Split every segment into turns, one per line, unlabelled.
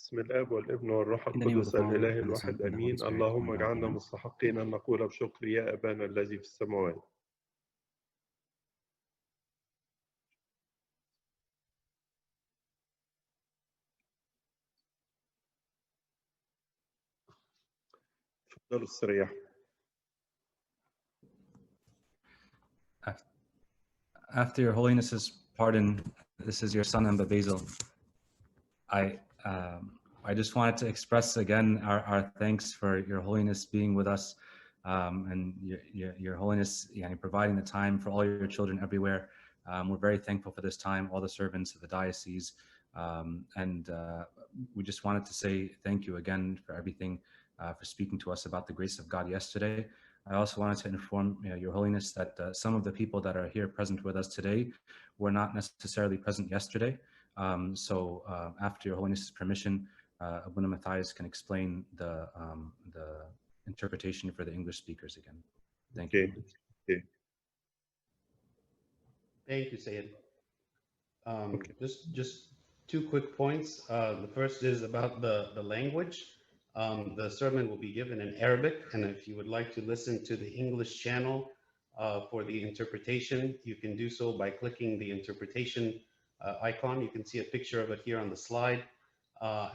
بسم الآب والابن والروح
In the name of the
القدس
Father,
الإله
and the Son,
الواحد
and the Holy
أمين.
Spirit,
اللهم
one God,
اجعلنا
amen.
مستحقين أن نقول بشكر يا أبانا الذي في السماوات. تفضلوا استريحوا.
After Your Holiness's pardon, this is your son, Amba Basil. I just wanted to express again our thanks for Your Holiness being with us, and Your Holiness providing the time for all your children everywhere. We're very thankful for this time, all the servants of the diocese, and we just wanted to say thank you again for everything, for speaking to us about the grace of God yesterday. I also wanted to inform Your Holiness that some of the people that are here present with us today were not necessarily present yesterday. So after Your Holiness's permission, Abuna Matthias can explain the interpretation for the English speakers again. Thank you.
Okay.
Thank you, Sayed. Just two quick points. The first is about the language. The sermon will be given in Arabic, and if you would like to listen to the English channel for the interpretation, you can do so by clicking the interpretation icon. You can see a picture of it here on the slide,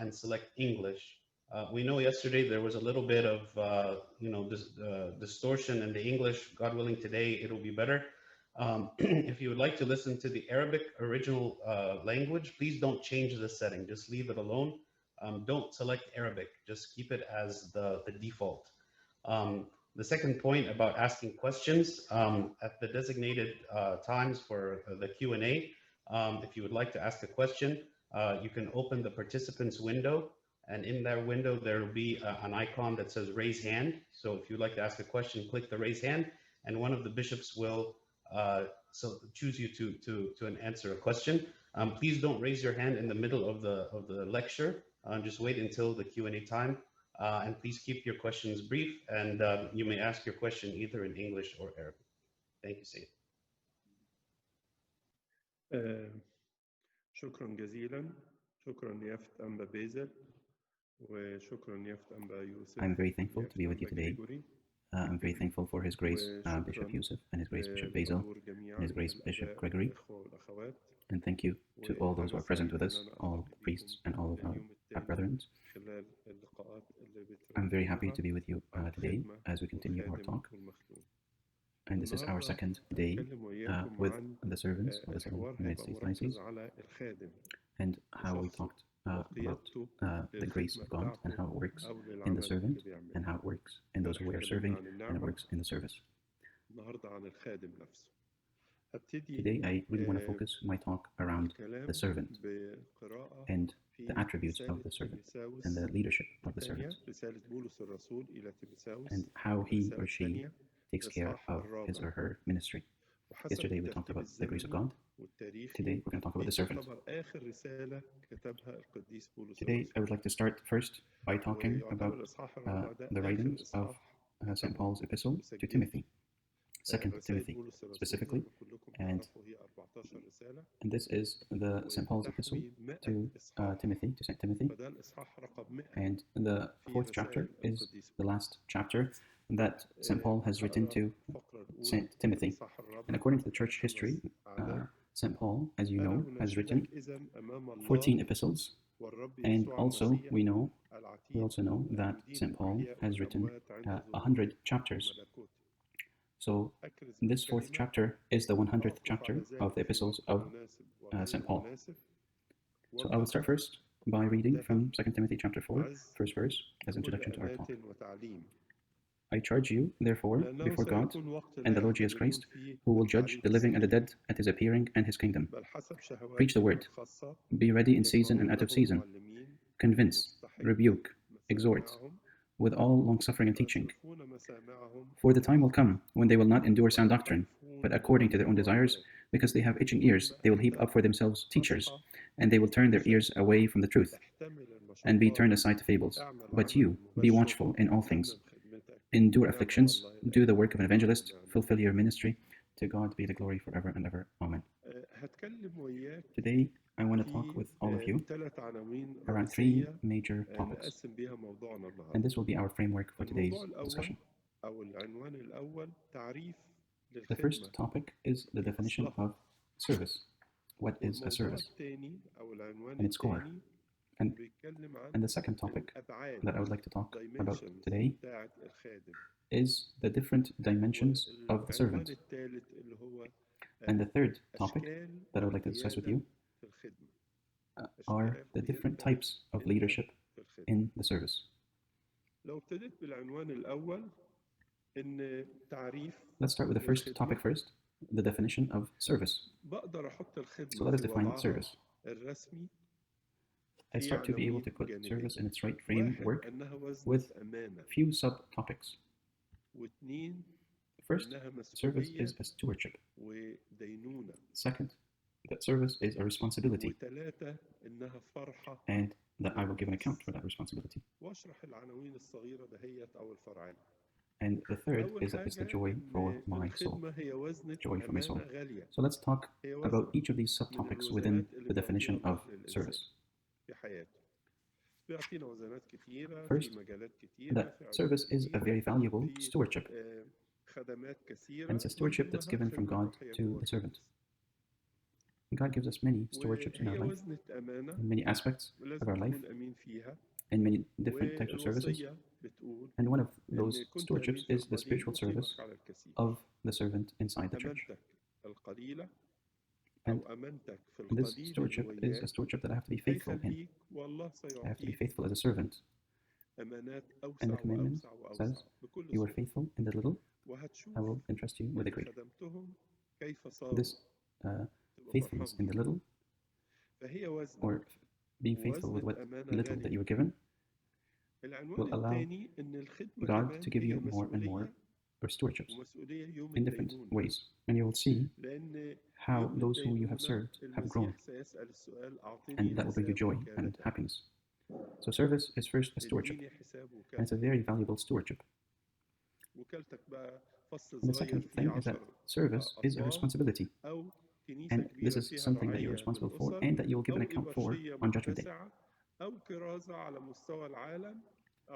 and select English. We know yesterday there was a little bit of distortion in the English. God willing, today it'll be better. If you would like to listen to the Arabic original language, please don't change the setting. Just leave it alone. Don't select Arabic. Just keep it as the default. The second point about asking questions, at the designated times for the Q&A, if you would like to ask a question, you can open the participants window, and in that window there will be an icon that says raise hand. So if you'd like to ask a question, click the raise hand, and one of the bishops will choose you to answer a question. Please don't raise your hand in the middle of the lecture. Just wait until the Q&A time, and please keep your questions brief, and you may ask your question either in English or Arabic. Thank you, Sayyid.
شكرا جزيلا. شكرا نيافة أنبا بيزل وشكرا نيافة أنبا يوسف.
I'm very thankful to be with you today. I'm very thankful for His Grace Bishop Yusuf, and His Grace Bishop Basil, and His Grace Bishop Gregory. And thank you to all those who are present with us, all the priests and all of our brethren. I'm very happy to be with you today as we continue our talk. And this is our second day with the servants of the United States Diocese, and how we talked about the grace of God and how it works in the servant, and how it works in those who we are serving, and it works in the service. Today, I really want to focus my talk around the servant and the attributes of the servant and the leadership of the servant, and how he or she takes care of his or her ministry. Yesterday we talked about the grace of God. Today we're going to talk about the servant. Today I would like to start first by talking about the writings of St. Paul's epistle to Timothy, 2 Timothy specifically, and this is the St. Paul's epistle to Timothy, to St. Timothy, and the 4th chapter is the last chapter,
that St. Paul has written to St. Timothy. And according to the church history, St. Paul, as you know, has written 14 epistles. And also we also know that St. Paul has written 100 chapters. So this fourth chapter is the 100th chapter of the epistles of St. Paul. So I will start first by reading from 2 Timothy chapter 4, first verse, as introduction to our talk. I charge you, therefore, before God and the Lord Jesus Christ, who will judge the living and the dead at his appearing and his kingdom. Preach the word. Be ready in season and out of season. Convince, rebuke, exhort, with all longsuffering and teaching. For the time will come when they will not endure sound doctrine, but according to their own desires, because they have itching ears, they will heap up for themselves teachers, and they will turn their ears away from the truth, and be turned aside to fables. But you, be watchful in all things. Endure afflictions, do the work of an evangelist, fulfill your ministry. To God be the glory forever and ever. Amen. Today, I want to talk with all of you around three major topics, and this will be our framework for today's discussion. The first topic is the definition of service. What is a service? And its core. And the second topic that I would like to talk about today is the different dimensions of the servant. And the third topic that I would like to discuss with you are the different types of leadership in the service. Let's start with the first topic first, the definition of service. So let us define service. I start to be able to put service in its right framework with few subtopics. First, service is a stewardship. Second, that service is a responsibility, and that I will give an account for that responsibility. And the third is that it's the joy for my soul. Joy for my soul. So let's talk about each of these subtopics within the definition of service. First, that service is a very valuable stewardship, and it's a stewardship that's given from God to the servant. God gives us many stewardships in our life, in many aspects of our life, in many different types of services. And one of those stewardships is the spiritual service of the servant inside the church. And this stewardship is a stewardship that I have to be faithful in. I have to be faithful as a servant. And the commandment says, you are faithful in the little, I will entrust you with the great. This faithfulness in the little, or being faithful with what little that you were given, will allow God to give you more and more stewardships in different ways. And you will see how those who you have served have grown. And that will bring you joy and happiness. So service is first a stewardship, and it's a very valuable stewardship. And the second thing is that service is a responsibility. And this is something that you're responsible for and that you will give an account for on Judgment Day.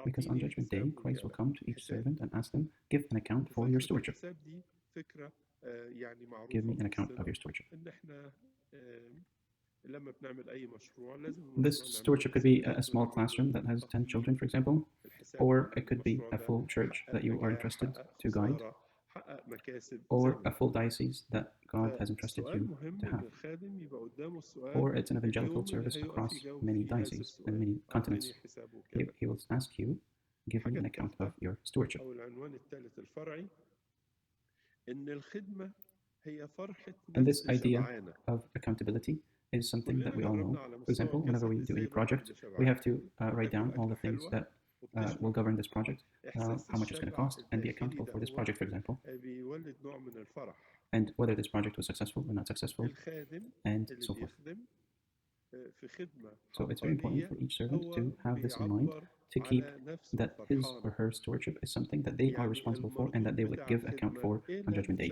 Because on Judgment Day, Christ will come to each servant and ask them, give an account for your stewardship. Give me an account of your stewardship. This stewardship could be a small classroom that has 10 children, for example, or it could be a full church that you are entrusted to guide, or a full diocese that God has entrusted you to have, or it's an evangelical service across many dioceses and many continents. He will ask you, give me an account of your stewardship. And this idea of accountability is something that we all know. For example, whenever we do any project, we have to write down all the things that will govern this project, how much it's going to cost, and be accountable for this project, for example, and whether this project was successful or not successful, and so forth. So it's very important for each servant to have this in mind, to keep that his or her stewardship is something that they are responsible for and that they will give account for on Judgment Day.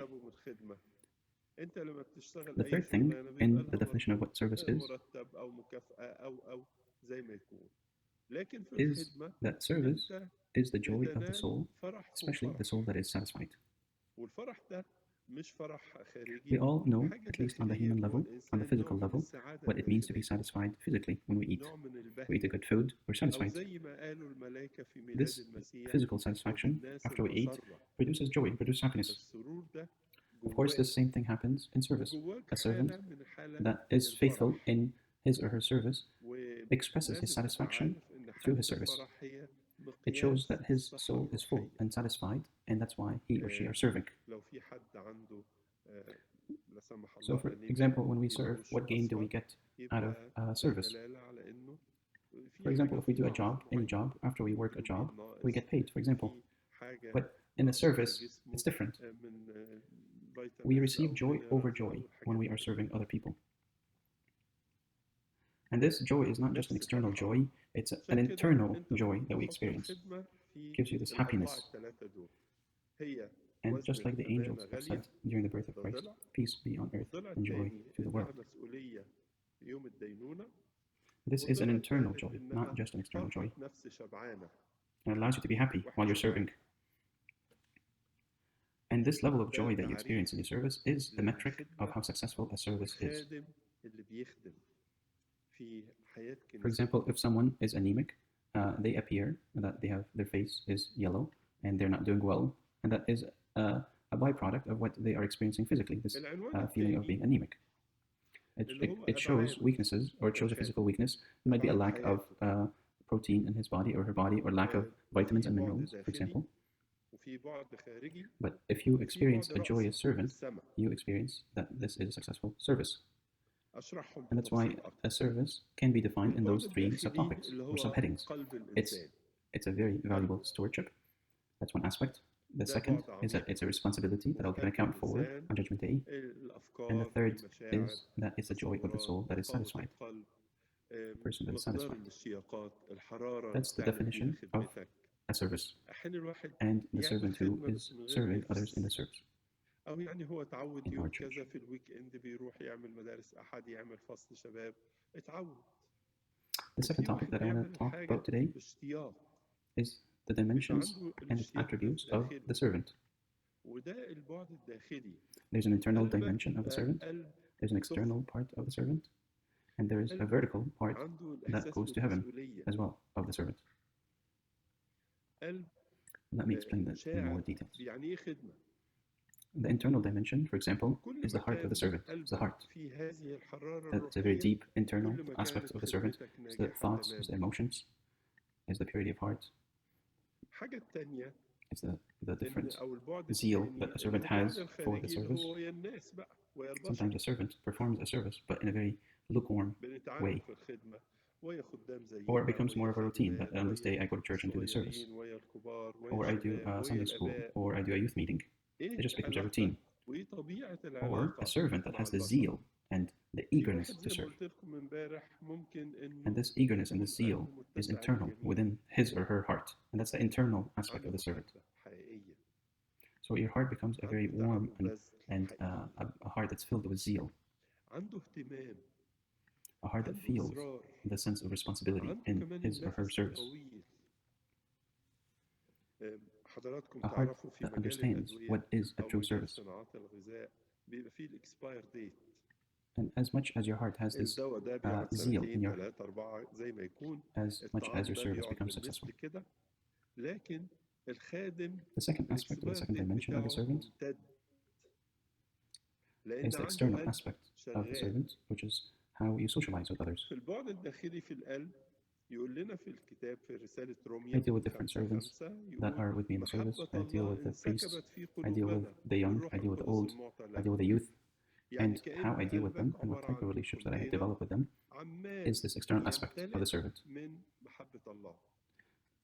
The third thing in the definition of what service is that service is the joy of the soul, especially the soul that is satisfied. We all know, at least on the human level, on the physical level, what it means to be satisfied physically when we eat. We eat a good food, we're satisfied. This physical satisfaction after we eat produces joy, produces happiness. Of course, this same thing happens in service. A servant that is faithful in his or her service expresses his satisfaction through his service. It shows that his soul is full and satisfied, and that's why he or she are serving. So, for example, when we serve, what gain do we get out of service? For example, if we do a job, any job, after we work a job, we get paid, for example. But in a service, it's different. We receive joy over joy when we are serving other people. And this joy is not just an external joy, it's an internal joy that we experience. It gives you this happiness. And just like the angels have said during the birth of Christ, peace be on earth and joy to the world. This is an internal joy, not just an external joy. And it allows you to be happy while you're serving. And this level of joy that you experience in your service is the metric of how successful a service is. For example, if someone is anemic, they appear that their face is yellow and they're not doing well, and that is a byproduct of what they are experiencing physically, this feeling of being anemic. It shows weaknesses, or it shows a physical weakness. It might be a lack of protein in his body or her body, or lack of vitamins and minerals, for example. But if you experience a joyous servant, you experience that this is a successful service. And that's why a service can be defined in those three subtopics or subheadings. It's a very valuable stewardship. That's one aspect. The second is that it's a responsibility that I'll give an account for on Judgment Day. And the third is that it's the joy of the soul that is satisfied. The person that is satisfied. That's the definition of a service. And the servant who is serving others in the service. In our church. The second topic that I want to talk about today is the dimensions and attributes of the servant. There's an internal dimension of the servant, there's an external part of the servant, and there is a vertical part that goes to heaven as well of the servant. Let me explain that in more details. The internal dimension, for example, is the heart of the servant. It's the heart. That's a very deep internal aspect of the servant. It's the thoughts, it's the emotions, it's the purity of heart. It's the different zeal that a servant has for the service. Sometimes a servant performs a service, but in a very lukewarm way. Or it becomes more of a routine, that on this day I go to church and do the service. Or I do Sunday school, or I do a youth meeting. It just becomes a routine. Or a servant that has the zeal and the eagerness to serve. And this eagerness and this zeal is internal within his or her heart. And that's the internal aspect of the servant. So your heart becomes a very warm and a heart that's filled with zeal. A heart that feels the sense of responsibility in his or her service. A heart that understands what is a true service. And as much as your heart has this zeal in your heart, as much as your service becomes successful. The second aspect, or the second dimension of the servant, is the external aspect of the servant, which is how you socialize with others. I deal with different servants that are with me in the service. I deal with the priests, I deal with the young, I deal with the old, I deal with the youth. And how I deal with them and what type of relationships that I develop with them is this external aspect of the servant.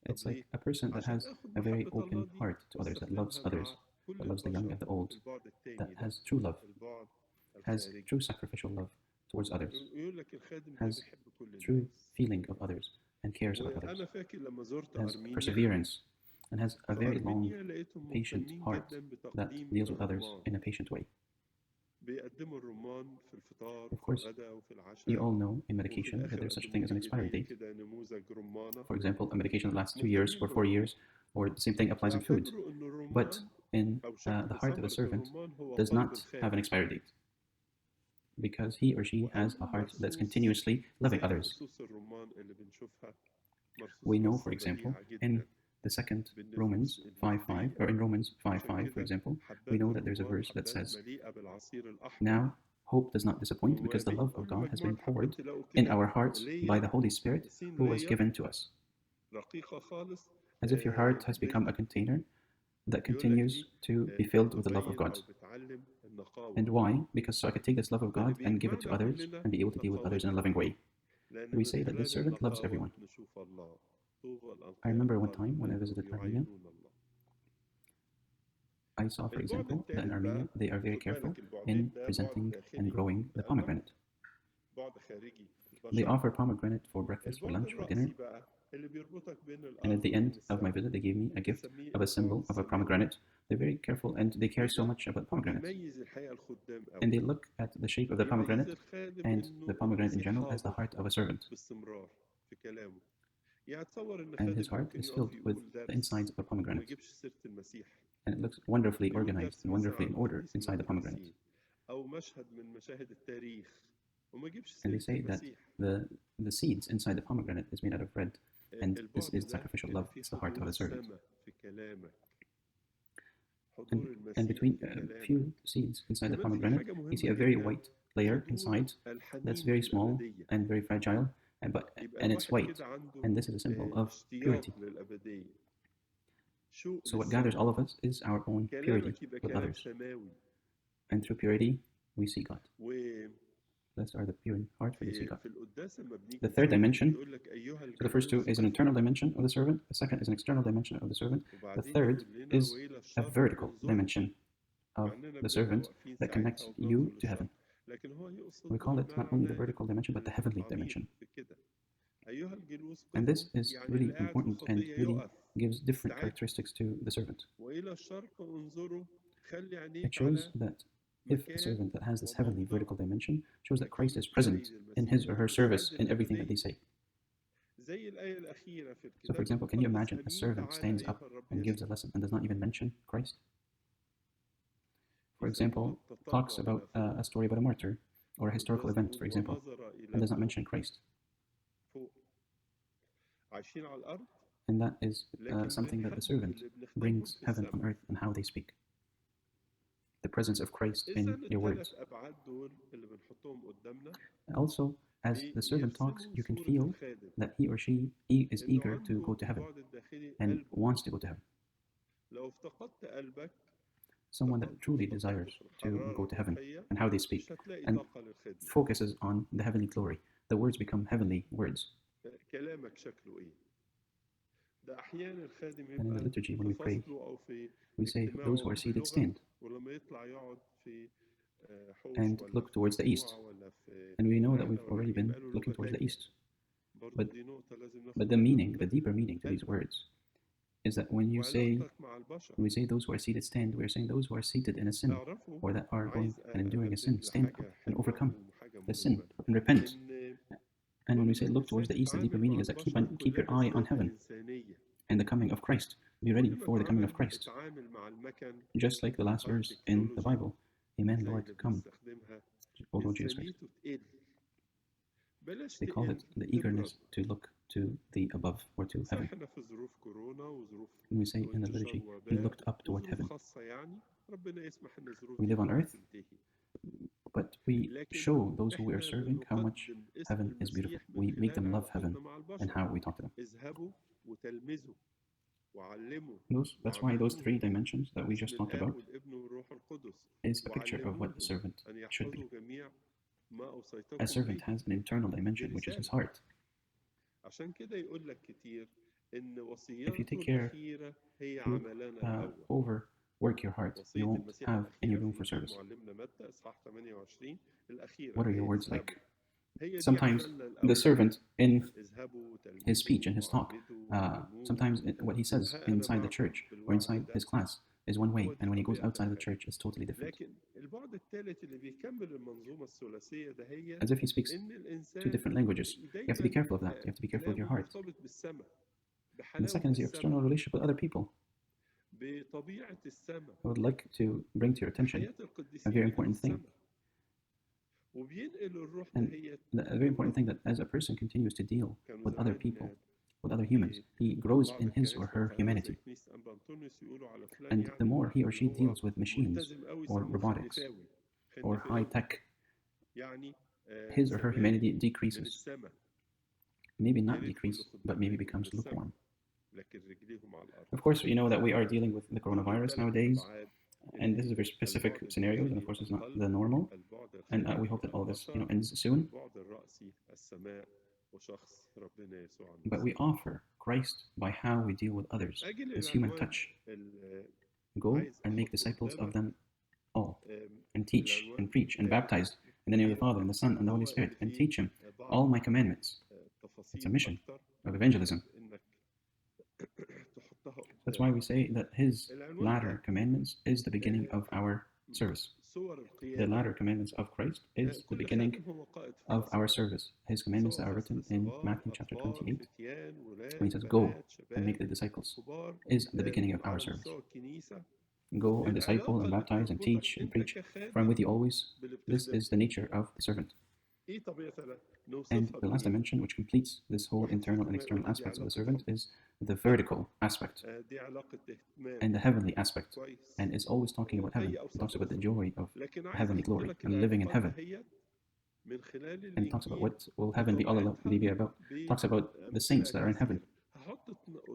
It's like a person that has a very open heart to others, that loves others, that loves the young and the old, that has true love, has true sacrificial love towards others, has true feeling of others and cares about others, has perseverance, and has a very long, patient heart that deals with others in a patient way. Of course, you all know in medication that there's such a thing as an expiry date. For example, a medication that lasts 2 years or 4 years or the same thing applies in food. But in the heart of a servant does not have an expiry date, because he or she has a heart that's continuously loving others. We know, for example, in the second Romans 5:5, or in Romans 5:5, for example, we know that there's a verse that says, "Now hope does not disappoint, because the love of God has been poured in our hearts by the Holy Spirit who was given to us." As if your heart has become a container that continues to be filled with the love of God. And why? Because so I could take this love of God and give it to others and be able to deal with others in a loving way. We say that this servant loves everyone. I remember one time when I visited Armenia, I saw, for example, that in Armenia they are very careful in presenting and growing the pomegranate. They offer pomegranate for breakfast, for lunch, for dinner. And at the end of my visit, they gave me a gift of a symbol of a pomegranate. They're very careful and they care so much about pomegranates. And they look at the shape of the pomegranate and the pomegranate in general as the heart of a servant. And his heart is filled with the insides of a pomegranate. And it looks wonderfully organized and wonderfully in order inside the pomegranate. And they say that the seeds inside the pomegranate is made out of bread. And this is sacrificial love. It's the heart of a servant. And between a few seeds inside the pomegranate, you see a very white layer inside that's very small and very fragile, and it's white. And this is a symbol of purity. So what gathers all of us is our own purity with others. And through purity, we see God. Blessed are the pure in heart, for they see God. The third dimension, so the first two is an internal dimension of the servant. The second is an external dimension of the servant. The third is a vertical dimension of the servant that connects you to heaven. We call it not only the vertical dimension, but the heavenly dimension. And this is really important and really gives different characteristics to the servant. It shows that if a servant that has this heavenly vertical dimension shows that Christ is present in his or her service in everything that they say. So, for example, can you imagine a servant stands up and gives a lesson and does not even mention Christ? For example, talks about a story about a martyr or a historical event, for example, and does not mention Christ. And that is something that the servant brings heaven on earth and how they speak. The presence of Christ in your words. Also, as the servant talks, you can feel that he or she is eager to go to heaven and wants to go to heaven. Someone that truly desires to go to heaven and how they speak and focuses on the heavenly glory. The words become heavenly words. And in the liturgy, when we pray, we say, "Those who are seated, stand," and look towards the east. And we know that we've already been looking towards the east. But the meaning, the deeper meaning to these words, is that when we say those who are seated, stand, we're saying those who are seated in a sin, or that are going and enduring a sin, stand up and overcome the sin and repent. And when we say look towards the east, the deeper meaning is that keep your eye on heaven and the coming of Christ. Be ready for the coming of Christ. Just like the last verse in the Bible, "Amen, Lord, come, O Lord Jesus Christ." They call it the eagerness to look to the above or to heaven. And we say in the liturgy, he looked up toward heaven. We live on earth, but we show those who we are serving how much heaven is beautiful. We make them love heaven and how we talk to them. That's why those three dimensions that we just talked about is a picture of what the servant should be. A servant has an internal dimension, which is his heart. If you take care to overwork your heart, you won't have any room for service. What are your words like? Sometimes the servant, in his speech, in his talk, sometimes what he says inside the church or inside his class is one way, and when he goes outside of the church, it's totally different. As if he speaks two different languages. You have to be careful of that. You have to be careful of your heart. And the second is your external relationship with other people.
بطبيعة السماء
I would like to bring to your attention
حياة
a
القديسين
very
اللي في
important thing.
السماء وبينقل الروح
And
دهيت
a very important thing that as a person continues to deal
كانوا
with other
زمان
people, with other humans, he grows
بعض
in his or
الكنائس
her
والكهنة
humanity.
زي كنيسة أنبا أنطونيوس يقولوا على فلان
And the
يعني
more he or
إن
she
هو
deals with machines
ملتزم قوي
or
يسموه
robotics
خنفاوي
or high
خنفاوي
tech,
يعني
his or her
سماوي
humanity
من
decreases.
السماء
Maybe
يا
not
ريت كل
decrease, but maybe
خدامهم من
becomes
السماء
lukewarm.
لكن رجليهم على الأرض
Of course, you know that we are dealing with the
دول
coronavirus
الثلاث
nowadays,
أبعاد
and this is a very specific
البعد
scenarios, and of
الداخلي
course it's not
القلب
the normal.
البعد
And we
الخارجي
hope that all this,
البشر
ends soon.
البعد الرأسي السماء وشخص ربنا يسوع
But we
المسيح
offer Christ by how we deal with others,
أجل
this human
العنوان
touch.
ال-
Go
عايز
and make
أحط
disciples of
قدامك
them all,
آم،
and teach
العنوان
and preach and
الثالث
baptize in the name of the Father and the Son and the Holy
هو
Spirit,
اللي
and
فيه
teach him
بعض
all my commandments. It's a
تفاصيل
mission
أكتر
of evangelism.
إنك تحطها
That's why we say that his
العنوان
latter
ده
commandments is the beginning of our service.
صور
The
القيادة
latter commandments of Christ is the
كل
beginning
خادم هو قائد
of
خاص
our service. His commandments that
سواء
are
خاص
written in
لصغار
Matthew chapter
أطفال
28,
فتيان
when he
ولاد
says, Go
بنات
and make
شباب
the disciples,
كبار
is the beginning of our
على
service.
مستوى الكنيسة
Go and disciple
العلاقة
and
اللي
baptize and
بتربطك
teach and
أنت
preach, for I'm
كخادم
with you always.
باللي
This
بتخدمه
is the nature of the servant.
إيه طبيعتها
And
نوصفها
the last
بإيه؟
dimension, which completes this whole
واحد
internal
فيكم
and external
هيقول لي دي
aspects of the
علاقة
servant,
حب
is the vertical aspect
دي علاقة اهتمام
and the heavenly aspect,
كويس
and is always talking about heaven.
أي
It
أوصاف
talks about the
أخرى
joy of
لكن عايز
heavenly
أحط
glory
لك
and living in
العلاقات
heaven.
دهيت من خلال
And talks about
الإنجيل
what will heaven be all
بطبيعتها
be about. Talks about the saints that are in heaven,
هحط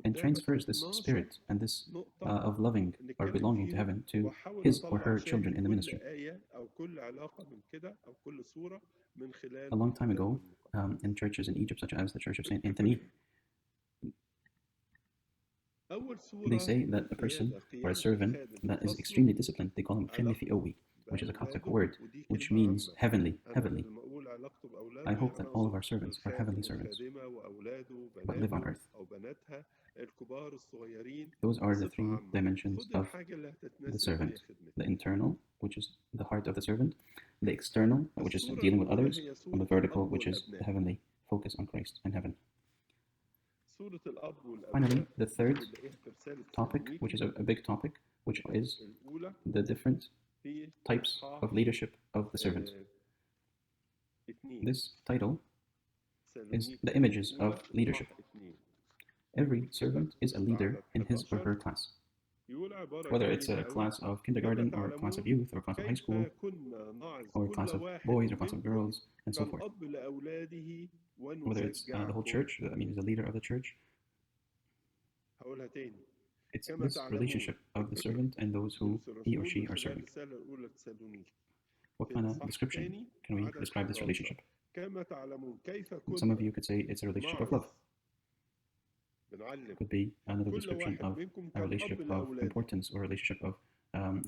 and
قدامك
transfers this
12
spirit and this
نقطة
of loving or
نتكلم
belonging to
فيهم
heaven to
واحاول
his or
اطلع
her
شاهد
children in the
كل
ministry.
آية أو كل علاقة من كده أو كل صورة من خلال
A long time
الكتاب
ago,
المقدس.
in churches in Egypt, such as the Church of Saint Anthony,
أول
they
صورة
say that a person
للقيادة
or a
قيادة
servant
الخادم
that is
بتصلح
extremely disciplined, they call him
علاقته
Khimithiowi, which is a Coptic
بأولاده
word,
ودي
which
كلمة
means
عامة.
heavenly,
أنا
heavenly.
لما أقول علاقته بأولاده
I hope
يعني
that
أنا
all of our
أقصد
servants are
الخادم
heavenly servants
والخادمة وأولاده
that live on
بناته
earth.
أو بناتها الكبار الصغيرين
Those are the
بصفة
three
عامة.
dimensions
خد
of
الحاجة اللي
the
هتتناسب وهي
servant:
خدمتك.
the internal, which is the heart of the servant; the external, which is
الصورة
dealing with
الأولى
others;
هي
and
صورة
the vertical,
الأب
which is the
والأبناء.
heavenly focus on Christ and heaven.
صورة الأب
Finally,
والأبناء
the
دي
third
بنلاقيها في رسالة
topic,
سالونيكي
which is a big topic, which is
الأولى
the different
في
types
إصحاح
of leadership of the servant.
2
This title is
سالونيكي
the images
الأولى
of leadership.
إصحاح 2
Every servant is a leader in his or her class,
يقول عبارة
whether it's
جميلة
a
أوي.
class of kindergarten or a class of youth or a class of high
كيف
school
كنا نعظ
or a
كل
class of
واحد
boys or a class of
منكم
girls and so forth.
كالأب لأولاده
Whether it's the whole
ونشجعكم.
church, that means the leader of the church.
هقولها تاني.
It's
كما
this
تعلمون
relationship of the servant and those who
بولس
he or
الرسول
she
من
are
خلال
serving.
الرسالة الأولى لتسالونيكي
What
في
kind of
الإصحاح
description
الثاني
can we
عدد
describe this
11.
relationship?
كما تعلمون كيف
Some of
كنا
you could say it's a relationship of
نعظ
love.
بنعلم
Could be another
كل
description
واحد
of
منكم
a
كالأب
relationship of
لأولاده
importance or a relationship of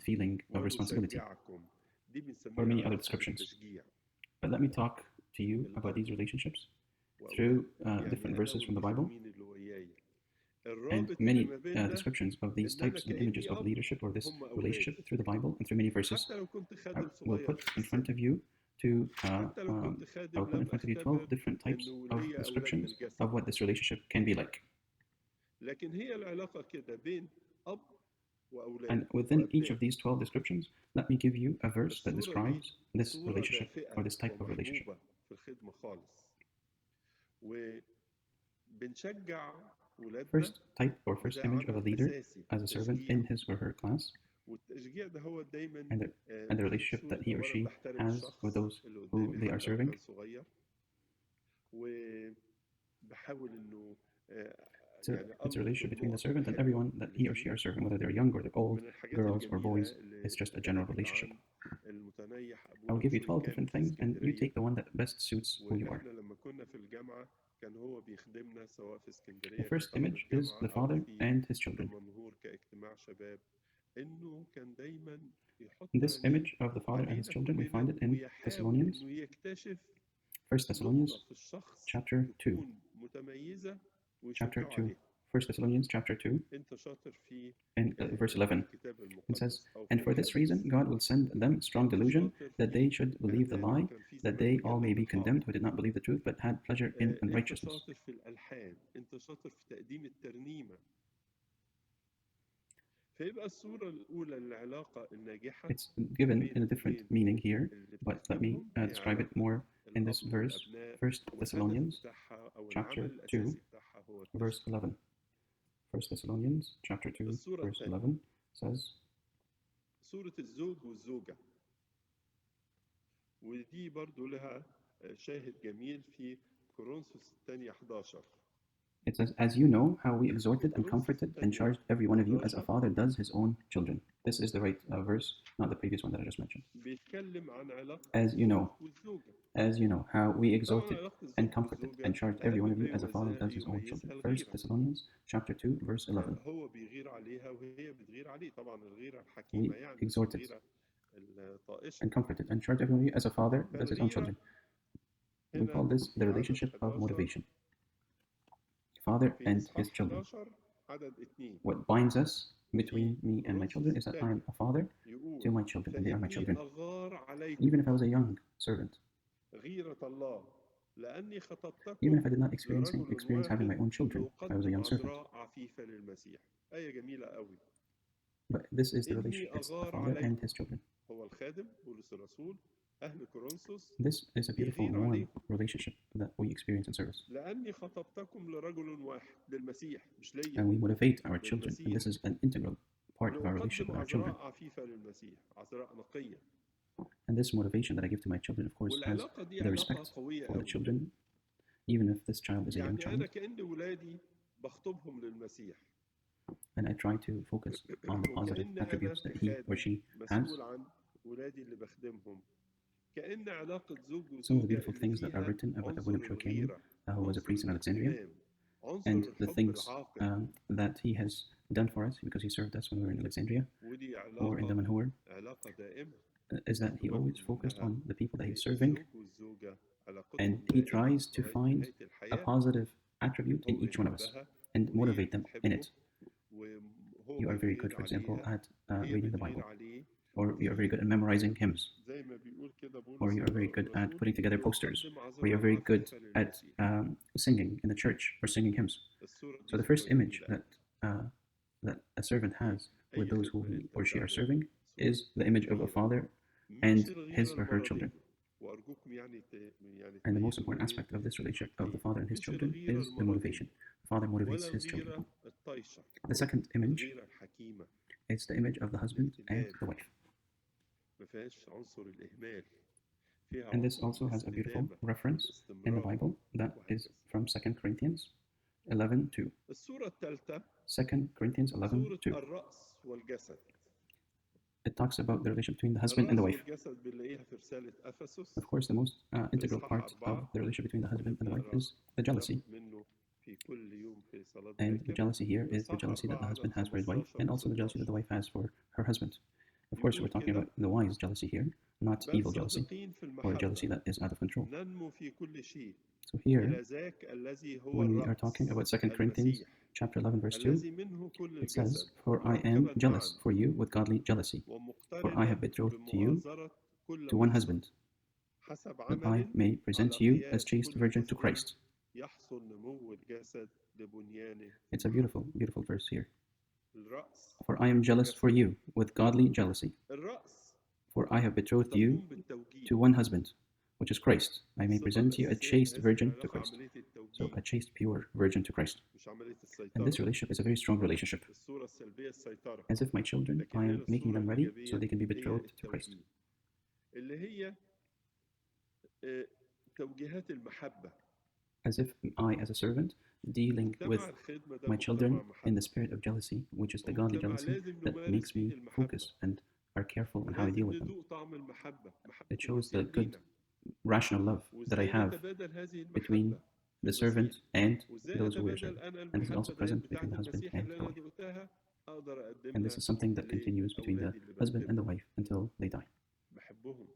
feeling of responsibility,
ونشجعكم. دي
or
بنسميها
many other
علاقة
descriptions.
التشجيع.
But let me talk to you about these relationships through different verses from the Bible,
والخادمين اللي وياي.
and
الرابط
many
اللي ما بين ده
descriptions of these
إن أنا
types and images
كأني
of
أب
leadership or this
هم أولادي.
relationship through the Bible and through many verses.
حتى لو كنت
I
خادم
will
صغير
put
في
in front
السن.
of you to
حتى لو كنت
I
خادم
will put in
لم
front of you 12
أختبر
different types
إنه
of
ليا أولاد
descriptions
بالجسد.
of what this relationship can be like.
لكن هي العلاقة كده بين أب وأولاد.
And within each of these 12 descriptions, let me give you a verse that
الصورة دي
describes this
صورة
relationship or
دافئة
this type of relationship.
ومحبوبة في الخدمة خالص. وبنشجع ولادنا.
First type or first
وده
image of a
عمل
leader
أساسي
as a servant
تشجيع.
in his or her class,
والتشجيع ده هو دايما
and the relationship that he or she has with those who they are serving.
صغير وبحاول إنه
It's a relationship between the servant and everyone that he or she are serving, whether they're young or they're old, girls or boys. It's just a general relationship. I will give you 12 different things, and you take the one that best suits who you are.
كان هو بيخدمنا سواء في اسكندرية
The first
كطلبة
image is
جامعة
the
أو
father
في
and his children.
منهور كاجتماع شباب إنه كان دايما يحط
This
عليه
image of the father and his
علينا
children, we
كلنا
find it in
ويحاول
Thessalonians,
إنه يكتشف
1 Thessalonians
نقطة في الشخص
chapter 2.
تكون متميزة
Chapter
ويشجعوا
2.
عليها.
1 Thessalonians chapter 2
أنت شاطر في
in verse 11.
الكتاب
It
المقدس
says,
أو
"And
في
for this
الحديث.
reason God will send them strong delusion, that they should believe the lie,
كان في
that
زمان
they all may
مجلة
be
الحاضر.
condemned who did not believe the truth, but had pleasure in
أنت
unrighteousness."
شاطر في الألحان. أنت شاطر في تقديم الترنيمة. فيبقى الصورة الأولى للعلاقة الناجحة
It's given in a different
بين
meaning here,
اللي
but let me
بتخدمهم هي
describe it
علاقة
more in this
الأب
verse.
والأبناء،
1
والهدف
Thessalonians
بتاعها أو
chapter
العمل
2,
الأساسي بتاعها هو
verse
التشغيل.
11. 1 Thessalonians chapter 2,
الصورة
verse
الثانية
11 says,
صورة الزوج والزوجة، ودي برضو لها شاهد جميل في كورنثوس الثانية 11.
it says, as you know how we exhorted and comforted and charged every one of you as a father does his own children. This is the right verse, not the previous one that I just mentioned.
بيتكلم عن علاقة
As you know,
الزوج والزوجة.
as you know how we
طبعا
exhorted
علاقة الزوج
and comforted
والزوجة
and charged every one
أهم
of you
ما
as a father does his own
يميزها
children. 1
الغيرة.
Thessalonians chapter 2, verse 11.
هو بيغير عليها وهي بتغير عليه، طبعا الغيرة
We
الحكيمة يعني مش
exhorted
الغيرة الطائشة.
and comforted and charged every one of you as a father does his own children. We
هنا
call this the
في عدد
relationship of
11
motivation. Father
في
and his
إصحاح
children.
11 عدد 2
What binds us between me and my children is that I am a father to
يقول
my children and they are my
فإني
children.
أغار عليكم
Even if I was a young servant,
غيرة الله لأني خطبتكم
even if I did not experience
لرجل
having my
واحد
own children, I was a
لأقدم
young servant.
عذراء عفيفة للمسيح. آية جميلة قوي.
But this is the
إني
relationship, it's the
أغار
father and
عليكم.
his children.
هو الخادم بولس الرسول أهل كورنثوس
This is a beautiful,
بيغير
warm
عليكم
relationship that we experience in service.
لأني خطبتكم لرجل واحد للمسيح مش ليا
And we motivate our children, and this
للمسيح
is an integral part of our relationship
لأقدم
with our children.
عذراء عفيفة للمسيح، عذراء نقية.
And this motivation that I give to my children, of course, has
والعلاقة دي
the
علاقة
respect
قوية
for the
قوي.
children, even if this child is a young
يعني أنا
child.
كأن ولادي بخطبهم للمسيح.
And I try to focus on the positive
وكأن أنا
attributes that he or
كخادم
she has.
مسؤول عن ولادي اللي بخدمهم. كأن علاقة زوج
Some of the
وزوجة
beautiful
اللي
things that are
فيها
written about
عنصر
Abu Bakr Kami,
الغيرة،
who was a
عنصر
priest in Alexandria,
الاهتمام، عنصر
and the
الحب
things
العاقل.
that he has done for us because he served us when we were in Alexandria
ودي
or in the
علاقة
Manhur,
علاقة دائمة.
is that he always focused on the people that he's serving,
الزوج والزوجة علاقتهم
and he
دائمة
tries to
لغاية
find
نهاية
a
الحياة.
positive attribute in
هو
each one of us
يحبها
and
وهي
motivate them in
بتحبه
it.
وهو
You are very
بيغير
good, for example,
عليها،
at
هي
reading the
بتغير
Bible,
عليه.
or you are very good at memorizing hymns,
زي ما بيقول كده
or
بولس
you are very good at
الرسول
putting together posters,
لأقدم
or you are
عذراء
very good
عفيفة
at
للمسيح.
singing in the church or singing hymns.
الصورة
So
دي
the first
صورة
image
جميلة.
that a servant has with
أي
those who
خدمة
he
أنت
or she are
بتعملها
serving
صورة
is the image of a
غيرة،
father
مش
and
الغيرة
his or her children.
المرضية. وأرجوكم يعني
And the most
تميزوا
important
بين
aspect of this relationship of the
حاجتين،
father and his
مش
children
الغيرة
is the motivation.
المرضية
The father motivates
ولا
his children.
الغيرة الطايشة،
The second image
الغيرة الحكيمة
is the image of the husband and
الاهتمام،
the wife.
ما فيهاش عنصر الإهمال، فيها
And this
عنصر
also has a beautiful
الاستدامة
reference in the
والاستمرار
Bible that is
وهكذا.
from 2 Corinthians 11:2.
الصورة الثالثة
2 Corinthians
صورة
11:2.
الرأس والجسد.
It talks about the relation between the husband and the
الرأس
wife.
والجسد بنلاقيها في رسالة أفسس
Of course, the most integral
إصحاح
part of
4
the relation between the husband and the wife
بنقرأ
is the jealousy.
ناخد منه في كل يوم في صلاة
And the
باكر.
jealousy here is the
إصحاح
jealousy that
4
the
عدد
husband has for his wife,
15
and also the jealousy that the wife has for her husband. Of course, we're
يقول
talking
كده
about the wise jealousy here, not
بل
evil jealousy
صادقين في
or jealousy
المحبة
that is out of control.
ننمو في كل شيء
So here,
إلى ذاك الذي هو
when we are talking about
الرأس
2 Corinthians
المسيح
chapter 11, verse 2,
الذي منه كل
it says,
الجسد
For I am
مركبا
jealous
معا
for you with godly jealousy, for I
ومقترنا
have betrothed to you
بمؤازرة كل
to one
وصف
husband,
حسب
that I
عمل
may present
على
you as
قياس
chaste
كل
virgin to
جزء
Christ.
يحصل نمو الجسد لبنيانه.
It's a beautiful, beautiful verse here.
الرأس
For I am jealous for you with godly jealousy,
الرأس
for I have betrothed you
تقوم بالتوجيه.
to one husband, which is Christ. I may
الصفة
present you a
الأساسية
chaste
في هذه
virgin to
العلاقة
Christ.
عملية
So
التوجيه
a chaste, pure virgin to Christ.
مش عملية
And this
السيطرة.
relationship is a very strong relationship.
الصورة السلبية السيطرة.
As if my children,
لكن
I
هنا
am making
الصورة
them ready so
الإيجابية
they can be
هي
betrothed to Christ.
التوجيه اللي هي توجيهات المحبة.
As if I, as a servant, dealing with
مجتمع الخدمة ده
my children
مجتمع
in the
محبة.
spirit of jealousy, which is the godly
ومجتمع
jealousy
لازم
that
نمارس
makes me
فيه المحبة.
focus and are careful in how I deal
لازم
with them.
ندوق طعم المحبة، محبة
It shows the
المسيح
good,
لينا.
rational love that I
وازاي
have
نتبادل هذه
between
المحبة
the servant and
وازاي
those who we are
اتبادل
serving.
انا
And this is also
المحبة ديت
present between
بتاعت
the husband
المسيح
and
اللي
the
انا
wife.
دقتها اقدر
And
اقدمها
this is something that continues between the
لأولادي اللي
husband and the
بخدمهم.
wife until they die.
بحبهم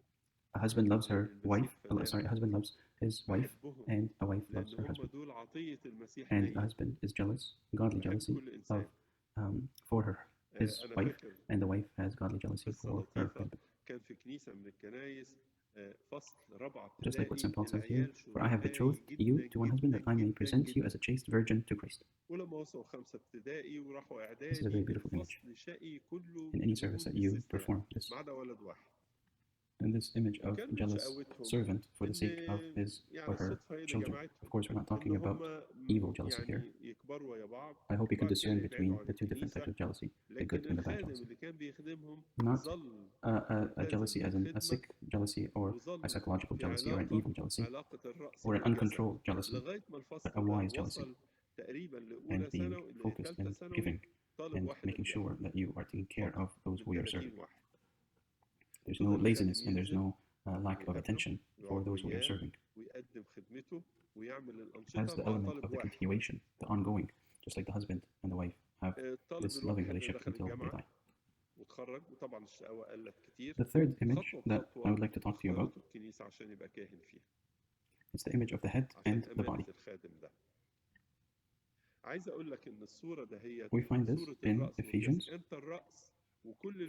A husband loves her
لأن
wife,
المسيح
a husband loves his wife,
بحبهم
and a wife loves
لأن
her
هم
husband.
دول عطية المسيح
And the
ليا.
husband is jealous, godly
بحب
jealousy
كل
of
إنسان.
for her, his
أنا
wife,
فاكر
and the wife has godly jealousy
قصة
for her
لطيفة
husband.
كان في كنيسة من الكنايس
Just like what St. Paul says here, for I have betrothed you to one husband that I may present you as a chaste virgin to Christ. This is a very beautiful image in any service that you perform this. And this image of jealous servant for the sake of his or her children. Of course, we're not talking about evil jealousy here. I hope you can discern between the two different types of jealousy, the good and the bad jealousy. Not a jealousy as in a sick jealousy or a psychological jealousy or an evil jealousy or an uncontrolled jealousy, but a wise jealousy and being focused and giving and making sure that you are taking care of those who you are serving. There's no laziness and there's no lack of attention for those who we are serving. As the element of the continuation, the ongoing, just like the husband and the wife have this loving relationship until they die. The third image that I would like to talk to you about is the image of the head and the body. We find this in Ephesians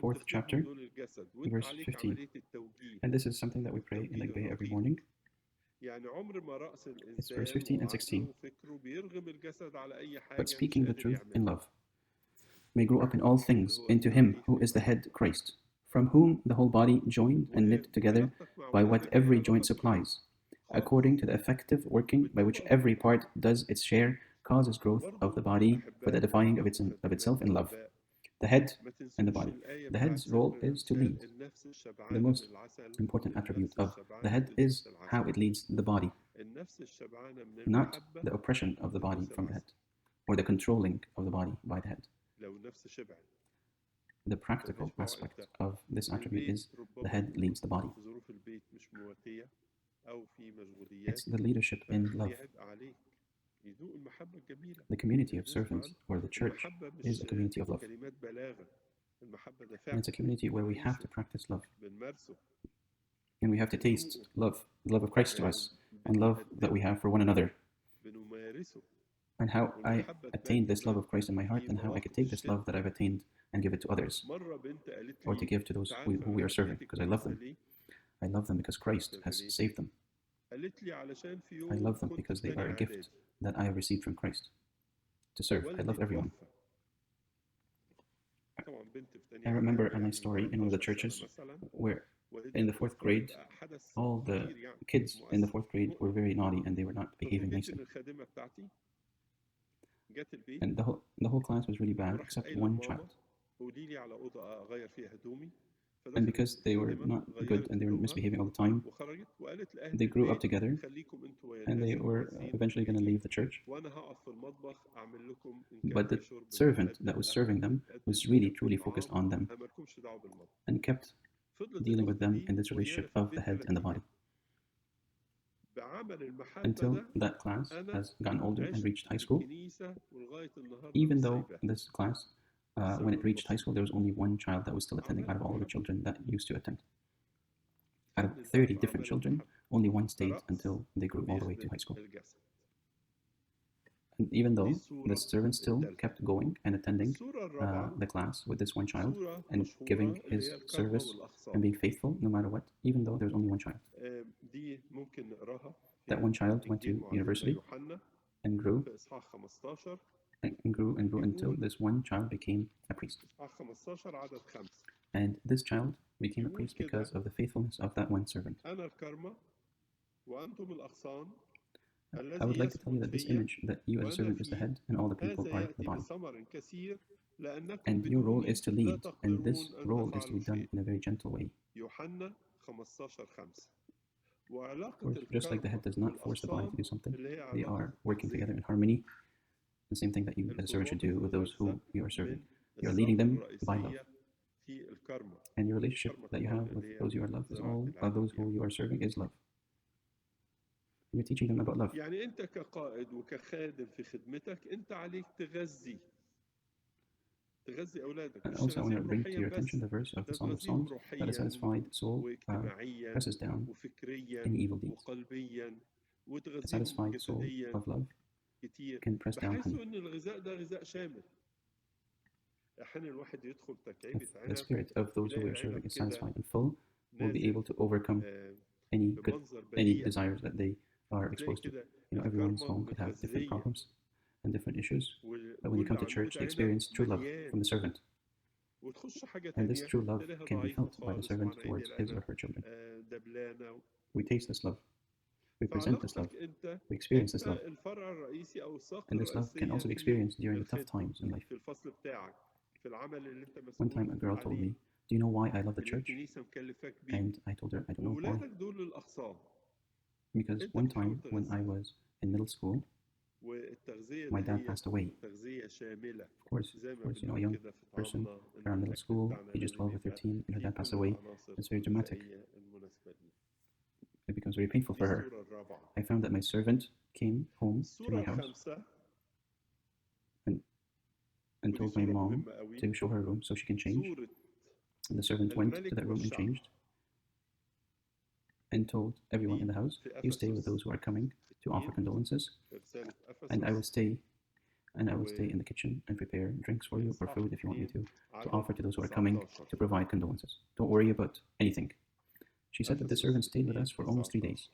4th chapter, verse 15. And this is something that we pray in Agbe every morning. It's verse 15 and 16. But speaking the truth in love may grow up in all things into him who is the head, Christ, from whom the whole body, joined and knit together by what every joint supplies, according to the effective working by which every part does its share, causes growth of the body for the edifying of itself in love. The head and the body. The head's role is to lead. The most important attribute of the head is how it leads the body, not the oppression of the body from the head, or the controlling of the body by the head. The practical aspect of this attribute is the head leads the body. It's the leadership in love. The community of servants, or the church, is a community of love. And it's a community where we have to practice love. And we have to taste love, the love of Christ to us, and love that we have for one another. And how I attained this love of Christ in my heart, and how I could take this love that I've attained and give it to others, or to give to those who we are serving, because I love them. I love them because Christ has saved them. I love them because they are a gift that I have received from Christ to serve. I love everyone. I remember a nice story in one of the churches where in the 4th grade, all the kids in the 4th grade were very naughty and they were not behaving nicely. And the whole class was really bad except one child. And because they were not good and they were misbehaving all the time, they grew up together and they were eventually going to leave the church. But the servant that was serving them was really truly focused on them and kept dealing with them in this relationship of the head and the body. Until that class has gotten older and reached high school, even though this class, when it reached high school, there was only one child that was still attending out of all the children that used to attend. Out of 30 different children, only one stayed until they grew all the way to high school. And even though the servant still kept going and attending the class with this one child and giving his service and being faithful no matter what, even though there's only one child. That one child went to university and grew and grew until this one child became a priest. And this child became a priest because of the faithfulness of that one servant. I would like to tell you that this image, that you as a servant is the head and all the people are the body. And your role is to lead, and this role is to be done in a very gentle way. Just like the head does not force the body to do something, they are working together in harmony. The same thing that you as a servant should do with those who you are serving. You are leading them by love. And your relationship that you have with those you are loved is all of those who you are serving is love. You're teaching them about love. And also I want to bring to your attention the verse of the Song of Songs, that a satisfied soul presses down any evil deeds. A satisfied soul of love can press down honey. If the spirit of those who we are serving is satisfied and full, we'll be able to overcome any good, any desires that they are exposed to. Everyone's home could have different problems and different issues, but when you come to church, they experience true love from the servant. And this true love can be felt by the servant towards his or her children. We taste this love. We present this love. We experience this love. And this love can also be experienced during the tough times in life. One time a girl told me, "Do you know why I love the church?" And I told her, "I don't know why." Because one time when I was in middle school, my dad passed away. Of course, a young person around middle school, ages 12 or 13, and her dad passed away. It's very dramatic. It becomes very painful for her. I found that my servant came home to my house and told my mom to show her room so she can change. And the servant went to that room and changed and told everyone in the house, "You stay with those who are coming to offer condolences, and I will stay in the kitchen and prepare drinks for you or food if you want me to offer to those who are coming to provide condolences. Don't worry about anything." She said that the servant stayed with us for almost 3 days.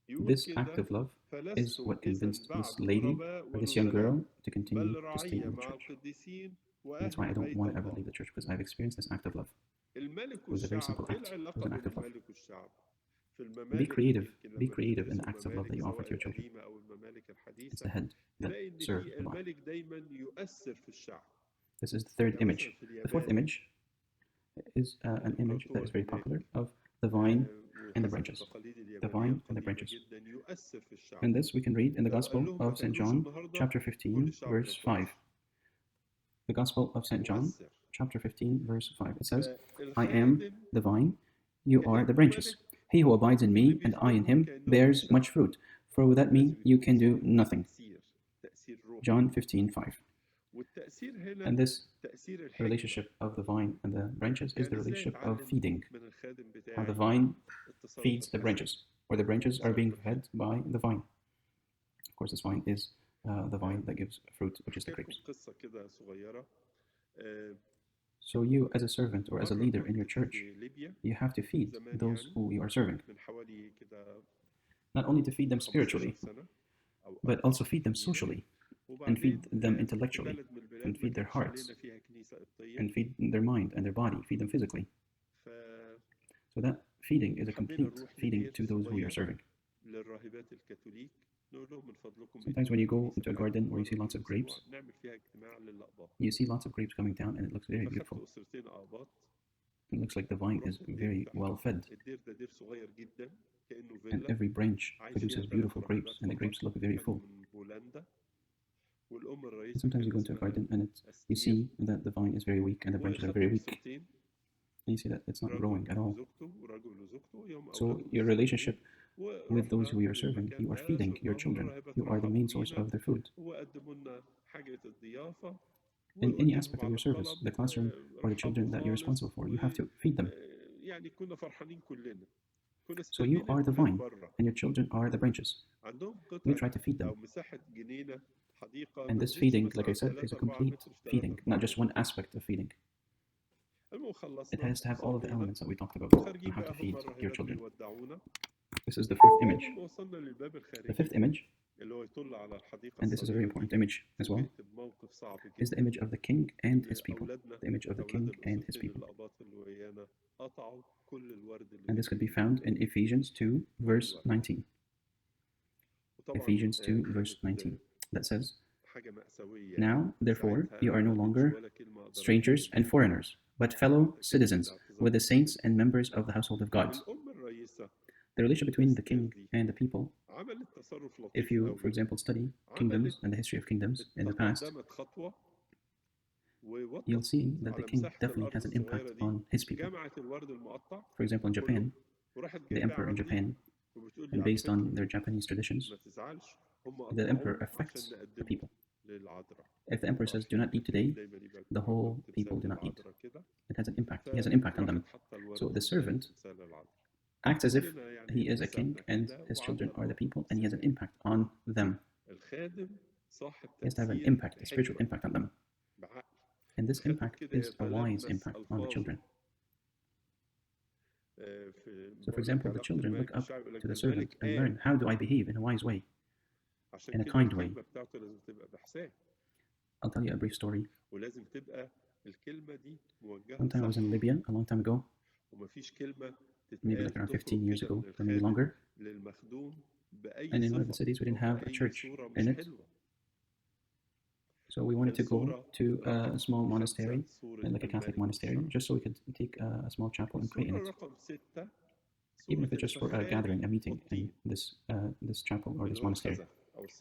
This act of love is what convinced this lady or this young girl to continue to stay in the church. And that's why I don't want to ever leave the church, because I've experienced this act of love. It was a very simple act. It was an act of love. Be creative in the acts of love that you offer to your children. It's the head that serves the body. This is the third image. The fourth image is an image that is very popular of the vine and the branches. The vine and the branches. And this we can read in the Gospel of St. John, chapter 15, verse 5. The Gospel of St. John, chapter 15, verse 5. It says, "I am the vine, you are the branches. He who abides in me and I in him bears much fruit, for without me you can do nothing." John 15:5. And this relationship of the vine and the branches is the relationship of feeding. How the vine feeds the branches, or the branches are being fed by the vine. Of course, this vine is the vine that gives fruit, which is the grapes. So you, as a servant or as a leader in your church, you have to feed those who you are serving. Not only to feed them spiritually, but also feed them socially, and feed them intellectually, and feed their hearts, and feed their mind and their body, feed them physically. So that feeding is a complete feeding to those who you are serving. Sometimes when you go into a garden where you see lots of grapes, you see lots of grapes coming down and it looks very beautiful. It looks like the vine is very well fed. And every branch produces beautiful grapes, and the grapes look very full. Sometimes you go into a garden and you see that the vine is very weak and the branches are very weak. And you see that it's not growing at all. So your relationship with those who you are serving, you are feeding your children. You are the main source of their food. In any aspect of your service, the classroom or the children that you're responsible for, you have to feed them. So you are the vine, and your children are the branches. You try to feed them. And this feeding, like I said, is a complete feeding, not just one aspect of feeding. It has to have all of the elements that we talked about on how to feed your children. This is the fourth image. The fifth image, and this is a very important image as well, is the image of the king and his people. The image of the king and his people. And this could be found in Ephesians 2, verse 19. Ephesians 2, verse 19. That says, "Now, therefore, you are no longer strangers and foreigners, but fellow citizens with the saints and members of the household of God." The relation between the king and the people, if you, for example, study kingdoms and the history of kingdoms in the past, you'll see that the king definitely has an impact on his people. For example, in Japan, the emperor in Japan, and based on their Japanese traditions, the emperor affects the people. If the emperor says, "Do not eat today," the whole people do not eat. It has an impact. He has an impact on them. So the servant acts as if he is a king and his children are the people, and he has an impact on them. He has to have an impact, a spiritual impact on them. And this impact is a wise impact on the children. So, for example, the children look up to the servant and learn, how do I behave in a wise way, in a kind way? I'll tell you a brief story. One time I was in Libya a long time ago, maybe like around 15 years ago or maybe longer. And in one of the cities, we didn't have a church in it. So we wanted to go to a small monastery, like a Catholic monastery, just so we could take a small chapel and pray in it. Even if it's just for a gathering, a meeting in this chapel or this monastery.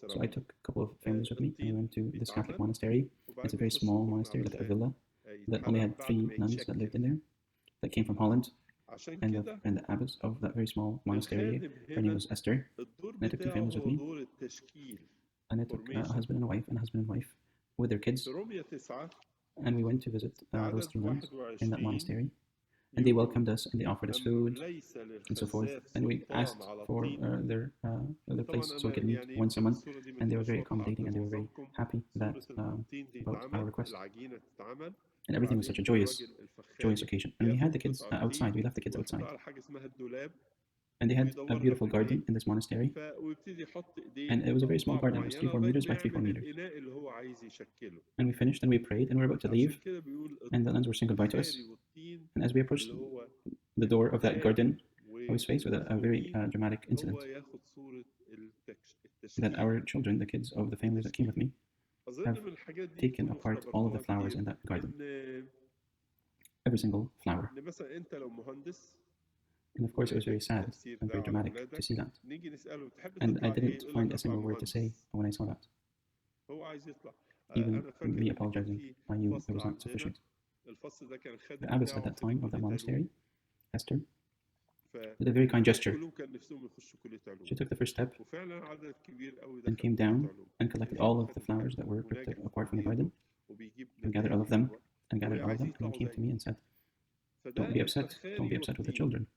So I took a couple of families with me and we went to this Catholic monastery. It's a very small monastery, like a villa, that only had 3 nuns that lived in there, that came from Holland. And the abbess of that very small monastery, her name was Esther. And I took 2 families with me. And I took a husband and a wife with their kids. And we went to visit those 3 nuns in that monastery. And they welcomed us and they offered us food and so forth. And we asked for their place so we could meet once a month. And they were very accommodating and they were very happy that about our request. And everything was such a joyous occasion. And we had the kids outside. We left the kids outside. And they had a beautiful garden in this monastery. And it was a very small garden. It was 3-4 meters by 3-4 meters. And we finished and we prayed and we were about to leave. And the nuns were saying goodbye to us. And as we approached the door of that garden, I was faced with a very dramatic incident. That our children, the kids of the families that came with me, have taken apart all of the flowers in that garden. Every single flower. And of course, it was very sad and very dramatic to see that. And I didn't find a single word to say when I saw that. Even me apologizing, I knew it was not sufficient. The abbess at that time of the monastery, Esther, with a very kind gesture, she took the first step and came down and collected all of the flowers that were ripped apart from the garden and gathered all of them and then came to me and said, don't be upset with the children.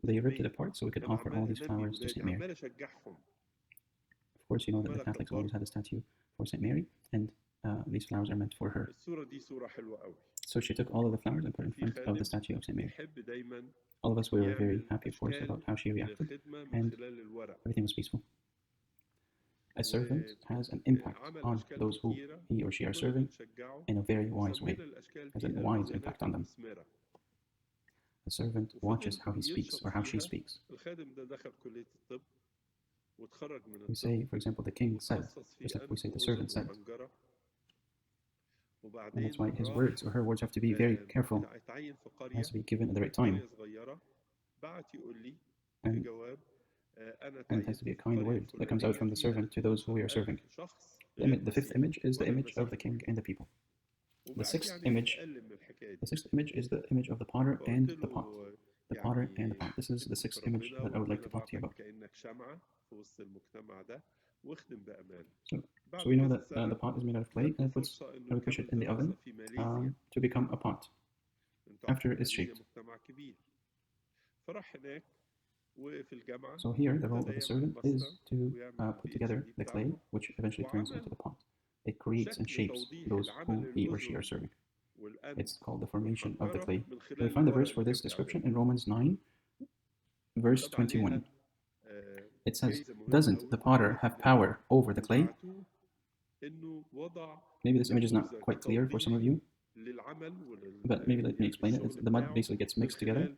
They ripped it apart so we could offer all these flowers to St. Mary. Of course, you know that the Catholics always had a statue for St. Mary, and these flowers are meant for her. So she took all of the flowers and put it in front of the statue of St. Mary. All of us were very happy, of course, about how she reacted, and everything was peaceful. A servant has an impact on those who he or she are serving in a very wise way, has a wise impact on them. A servant watches how he speaks or how she speaks. We say, for example, the king said, just like we say the servant said. And that's why his words or her words have to be very careful. It has to be given at the right time. And it has to be a kind word that comes out from the servant to those who we are serving. The 5th image is the image of the king and the people. The 6th image is the image of the potter and the pot. The potter and the pot. This is the 6th image that I would like to talk to you about. So we know that the pot is made out of clay and we push it in the oven to become a pot after it's shaped. So here the role of the servant is to put together the clay, which eventually turns into the pot. It creates and shapes those who he or she are serving. It's called the formation of the clay. We find the verse for this description in Romans 9, verse 21. It says, doesn't the potter have power over the clay? Maybe this image is not quite clear for some of you, but maybe let me explain it. The mud basically gets mixed together,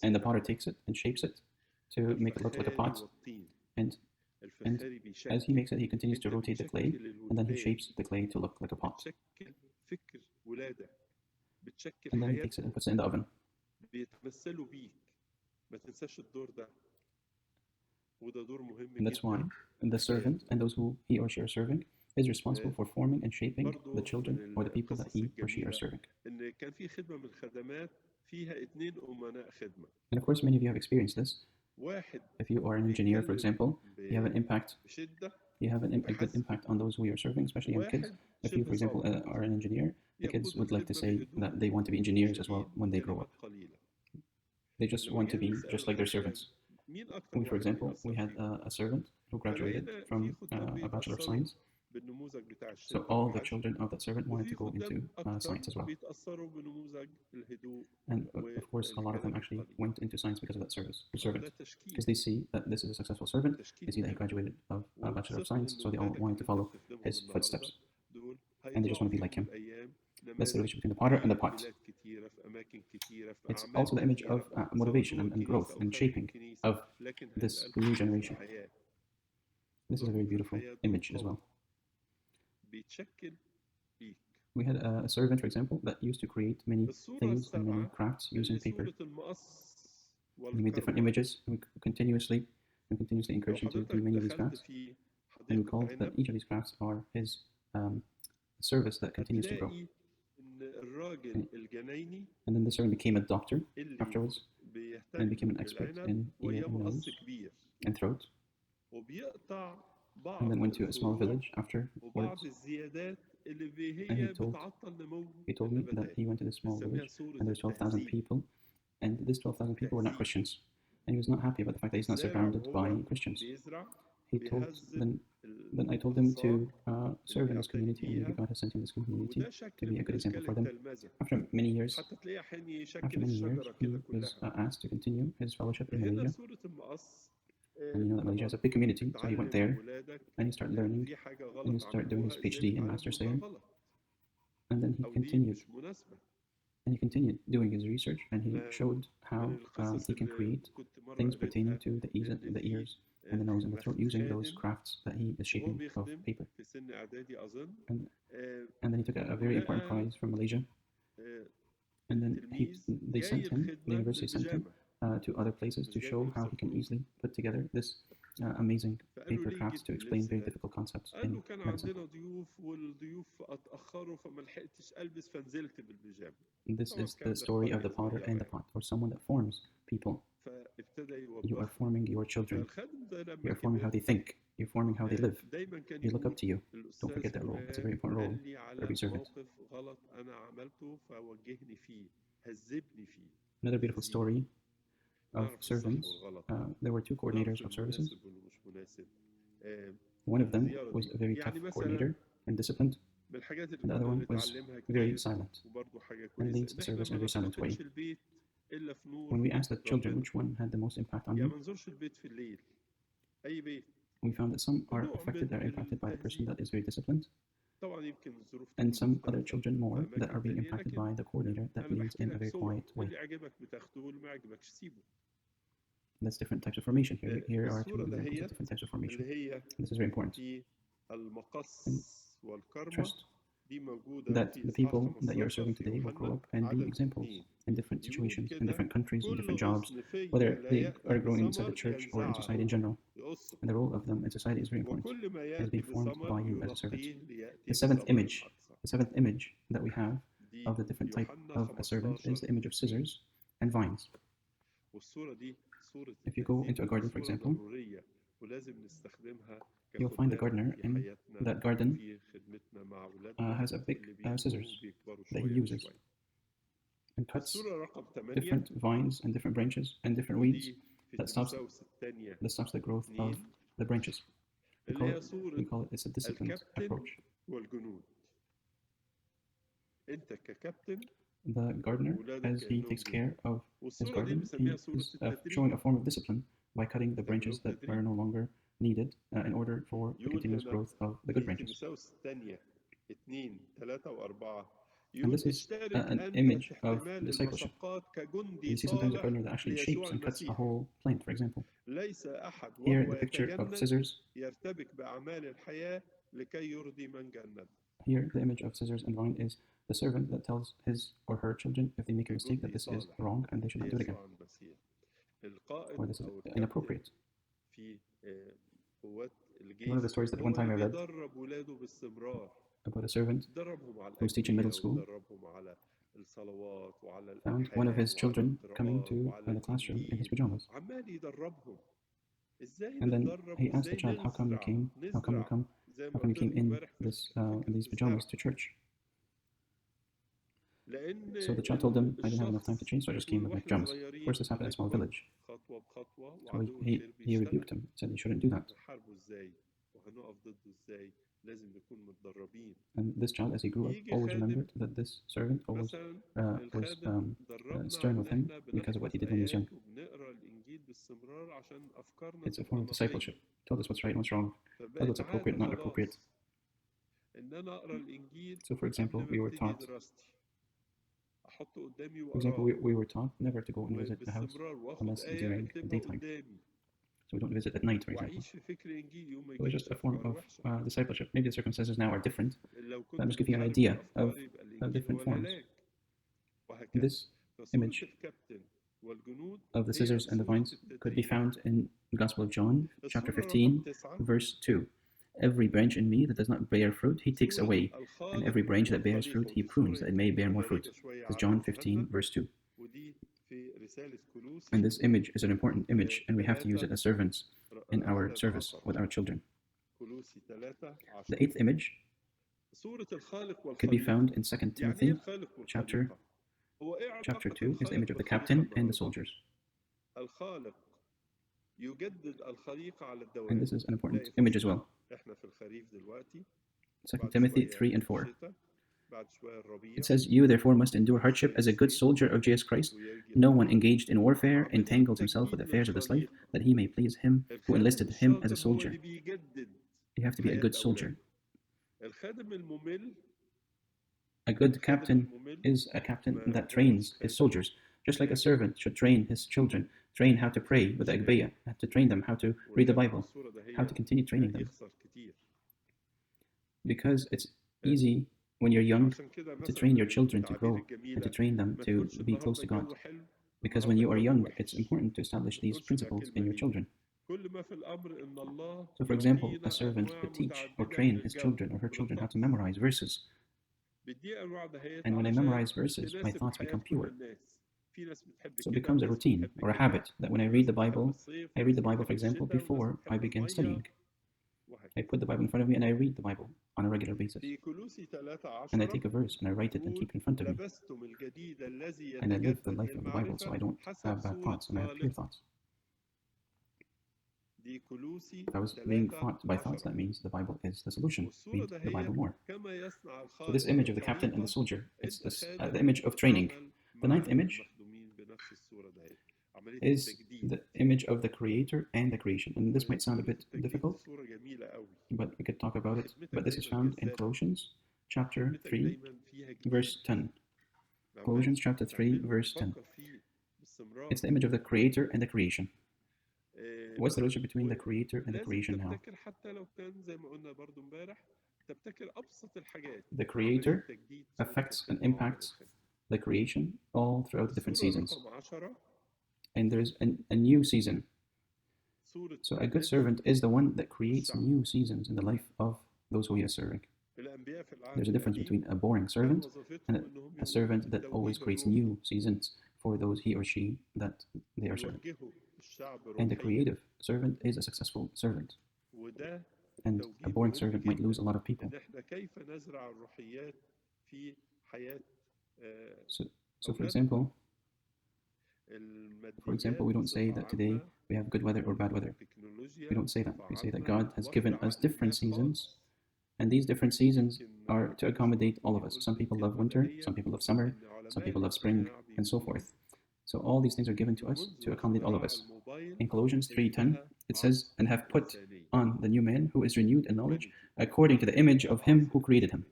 and the potter takes it and shapes it to make it look like a pot. And as he makes it, he continues to rotate the clay, and then he shapes the clay to look like a pot. And then he takes it and puts it in the oven. And that's why the servant and those who he or she are serving is responsible for forming and shaping the children or the people that he or she are serving. And of course, many of you have experienced this. If you are an engineer, for example, you have an impact. You have a good impact on those who you are serving, especially young kids. If you, for example, are an engineer, the kids would like to say that they want to be engineers as well when they grow up. They just want to be just like their servants. For example, we had a servant who graduated from a Bachelor of Science
بالنموذج بتاع
So
الشركة
all the
والعدل.
children of that servant wanted
وفي
to go into
خدام أكتر
science as well.
بيتأثروا بنموذج الهدوء
And of course, a lot of them actually went into science because of that servant.
ده تشكيل.
Because they see that this is a successful servant, they see that he graduated of a Bachelor of Science, so they all wanted to follow his footsteps.
دول
And they just want to be like him.
الأيام
That's the
نماذج
relation between the potter and the
في
pot.
بلاد كتيرة في أماكن كتيرة في
It's
أعمال
also the image
كتيرة،
of
سواء
motivation
جوه
and
الكنيسة
growth
أو
and
خارج
shaping
الكنيسة،
of
لكن
this
هيبقى
new
لهم
generation.
حياة.
This is a very beautiful image as well.
بيتشكل بيك.
We had a servant, for example, that used to create many
الصورة
things and many
السابعة
crafts using
اللي
paper.
صورة المقص
He made different
والكرمة.
images, and we continuously encouraged him to do many of these crafts.
في
And we
حديقة
called that
عنب
each of these crafts are his service that continues to grow.
هتلاقي إن الراجل الجنايني
And then the servant became a doctor
اللي
afterwards
بيهتم
and became an expert
بالعنب
in ear
وياه
and
مقص
nose
كبير
and throat.
وبيقطع
And
بعض
then went to a small
الفروع
village
وبعض
afterwards.
الزيادات اللي
And
هي
he told
بتعطل نمو
me that
النباتات.
he went to this small
بنسميها
village
صورة
and there's 12,000
التهذيب.
people, and these 12,000 people were not Christians. And he was not happy about the fact that he's not
الزارع
surrounded by
وهو
Christians.
بيزرع
He told
بيهذب
then I told him to serve in this
بيعتني
community, and maybe
بيها.
God has sent him this community
وده
to
شكل
be a
من
good example
أشكال
for them.
التلمذة.
After many years,
حتى تلاقيه أحيانا
after
يشكل
many years,
الشجرة
he
كده
was
كلها.
asked to continue his fellowship in
هنا
Malaysia.
صورة المقص.
And you know that Malaysia has a big community, so he went there and he started learning
في حاجة
and he
غلط
started doing his
عملوها،
PhD
إزاي
and
نتعلم
master's
إنه
there.
ده غلط
And then he
أو دي
continued
مش مناسبة.
doing his research, and he showed how
من القصص
he can
اللي
create
كنت مرة
things pertaining
قريتها
to the
إن
ears
في
and the nose and the throat using those
خادم
crafts that he is
وهو
shaping of
بيخدم
paper.
في سن إعدادي أظن.
And,
آه،
and then he took a very important
ولقى
prize from Malaysia. And then
تلميذ
they
جاي
sent him, the
الخدمة
university sent him
بالبيجامة.
to other places to
مش جاي
show how
بلبس
he can
الخروج.
easily put together this amazing
فقالوا
paper
ليه
crafts
جيت
to explain
باللبس
very
ده؟
difficult concepts
قال
in
له كان
medicine.
عندنا ضيوف والضيوف اتأخروا فما لحقتش ألبس فنزلت بالبيجامة.
And this
طبعا
is
الكلام
the
ده
story of
قرية
the potter
صغيرة
and the
يعني.
pot, or someone that forms people.
فابتدى
You are
يوبخه.
forming your children.
فالخادم ده لما
You are forming how
كبر
they think. You're forming how they live.
دايما كان
They look up
يقول
to you. Don't forget
الأستاذ
that role. It's a very
فلان
important role
قال لي
for
على
every servant.
موقف غلط أنا عملته فوجهني فيه هذبني فيه.
Another beautiful story of
نعرف الصح
servants.
والغلط.
There were two coordinators
نعرف
of services.
المناسب واللي مش مناسب.
One of them
الزيارة
was
دي.
a very tough
يعني
coordinator
مثلا
and disciplined,
من الحاجات اللي
and the other
كنا
one was
بنتعلمها
very
كتير
silent
وبرضه حاجة
and
كويسة
leads
إن
the
إحنا
service in
ما
a very silent way.
نفتقدش البيت إلا في نور
When we asked the children
ربنا.
which one had the most impact on
يعني
you,
ما نزورش البيت في الليل. أي بيت.
we found that some are
نوع
affected,
من
are impacted by the person
التهذيب.
that is very disciplined,
طبعا يمكن الظروف
and
تكون
some other
مختلفة
children more
في
that are
أماكن
being
تانية،
impacted
لكن
by the coordinator that
أنا
leads
بحكي
in a
لك
very
صور
quiet way.
اللي عجبك بتاخده واللي ما عجبكش سيبه.
That's different types of formation. Here are two
الصورة
examples of
دهيت
different types of formation.
اللي هي
This is very important.
في المقص والكرمة
Trust
دي موجودة
that
في
the
إصحاح
people that you are
15
serving
في
today will grow
يوحنا
up and be
عدد
examples
2.
in different
يقول
situations, in
كده
different countries, in
كل
different jobs,
غصن فيا
whether
لا
they
يأتي
are growing inside the
بثمر
church or in society in
ينزعه
general.
يقصه
And the role of them in society is very important.
وكل ما
It is
يأتي
being formed
بثمر
by you as a servant.
ينقيه ليأتي
The seventh
بثمر
image,
أكثر.
the seventh image that we have
دي
of the different type
يوحنا
of a servant is
15.
the image of scissors and vines.
والصورة دي صورة
If you go into a garden, for
صورة
example,
ضرورية ولازم نستخدمها
you'll find the
كخدام
gardener
في
in
حياتنا
that garden
في خدمتنا مع أولادنا
has a big
اللي بيكبروا
scissors
بيكبروا
that he
شوية
uses
بشوية.
and cuts
الصورة رقم 8
different vines and different branches and different weeds
ودي في
that stops
تيموثاوس الثانية
the growth of
2
the branches. We
اللي هي
we
صورة
call it, it's a disciplined
الكابتن
approach.
والجنود. أنت ككابتن
The gardener,
وولادك
as he
كأنهم
takes
جنود.
care of his
والصورة دي
garden, he
بنسميها صورة
is
التدريب.
showing a form of discipline by cutting the branches that
تدريب.
are no longer needed in order for the
يقول
continuous
هنا
growth of the good
في
branches.
تيموثاوس الثانية 2 3 و4
And
يقول
this is
اشترك
an
أنت
image
في
of
احتمال
discipleship.
المشقات كجندي
You see sometimes a
صالح
gardener that actually shapes
ليسوع
and cuts a
المسيح.
whole plant, for example.
ليس أحد
Here
وهو
the picture of
يتجند
scissors.
يرتبك بأعمال الحياة لكي يرضي من جند.
Here the image of scissors and vine is the servant that tells his or her children if they make a mistake that this is wrong and they should not do it again,
ليسوع المسيح. القائد
or this is
أو الكابتن
inappropriate.
في قوات الجيش
One of the stories that
هو
one time I
اللي
read
بيدرب ولاده باستمرار.
about a servant
دربهم على
who was teaching middle
الأدعية
school
ودربهم على الصلوات وعلى
found one of his
الألحان
children
وعلى
coming
القراءات
to
وعلى
the classroom in his
الإنجيل.
pajamas.
عمال يدربهم ازاي
And then
نتدرب
he asked the
وازاي
child, how come you
نزرع
came
زي ما قلت
in
لكم امبارح في
this
فكرة
in these pajamas to church?
لأن
So the child told him, I didn't have enough time to change, so I just came with my
واحنا
pajamas. Of course, this happened in a small
نكبر
village.
خطوة بخطوة
So
وعدو
he
الخير
rebuked
بيشتغل.
him, said you shouldn't do that.
هنحاربه ازاي وهنقف ضده ازاي
And this child, as he grew up, always remembered that this servant always was stern with him because of what he did when he was young. It's a form of discipleship. Told us what's right and what's wrong, told what's appropriate and not appropriate. So, for example, we were taught. We were taught never to go and visit the house unless during the daytime. So we don't visit at night, for example. It was just a form of discipleship. Maybe the circumstances now are different, but I'm just giving you an idea of different forms. This image of the scissors and the vines could be found in the Gospel of John, chapter 15, verse 2. Every branch in me that does not bear fruit, he takes away, and every branch that bears fruit, he prunes, that it may bear more fruit. This is John 15, verse 2. And this image is an important image, and we have to use it as servants in our service with our children. The eighth image can be found in 2 Timothy, chapter 2, is the image of the captain and the soldiers. And this is an important image as well. 2 Timothy 3 and 4. It says, "You therefore must endure hardship as a good soldier of Jesus Christ. No one engaged in warfare entangles himself with affairs of this life, that he may please him who enlisted him as a soldier." You have to be a good soldier. A good captain is a captain that trains his soldiers, just like a servant should train his children, train how to pray with the Agbeya, have to train them how to read the Bible, how to continue training them. Because it's easy when you're young to train your children to grow and to train them to be close to God. Because when you are young, it's important to establish these principles in your children. So, for example, a servant could teach or train his children or her children how to memorize verses. And when I memorize verses, my thoughts become pure. So it becomes a routine or a habit that when I read the Bible, for example, before I begin studying. I put the Bible in front of me and I read the Bible on a regular basis. And I take a verse and I write it and keep it in front of me. And I live the life of the Bible so I don't have bad thoughts and I have pure thoughts. If I was being fought by thoughts, that means the Bible is the solution. Read the Bible more. So this image of the captain and the soldier, it's the image of training. The ninth image is the image of the creator and the creation. And this might sound a bit difficult, but we could talk about it. But this is found in Colossians chapter 3, verse 10. Colossians chapter 3, verse 10. It's the image of the creator and the creation. What's the relationship between the creator and the creation now? The creator affects and impacts the creation all throughout the different seasons. And there's a new season. So a good servant is the one that creates new seasons in the life of those who he is serving. There's a difference between a boring servant and a servant that always creates new seasons for those he or she that they are serving. And the creative servant is a successful servant. And a boring servant might lose a lot of people. So for example, we don't say that today we have good weather or bad weather. We don't say that. We say that God has given us different seasons, and these different seasons are to accommodate all of us. Some people love winter, some people love summer, some people love spring, and so forth. So all these things are given to us to accommodate all of us. In Colossians 3:10, it says, "And have put on the new man who is renewed in knowledge according to the image of him who created him."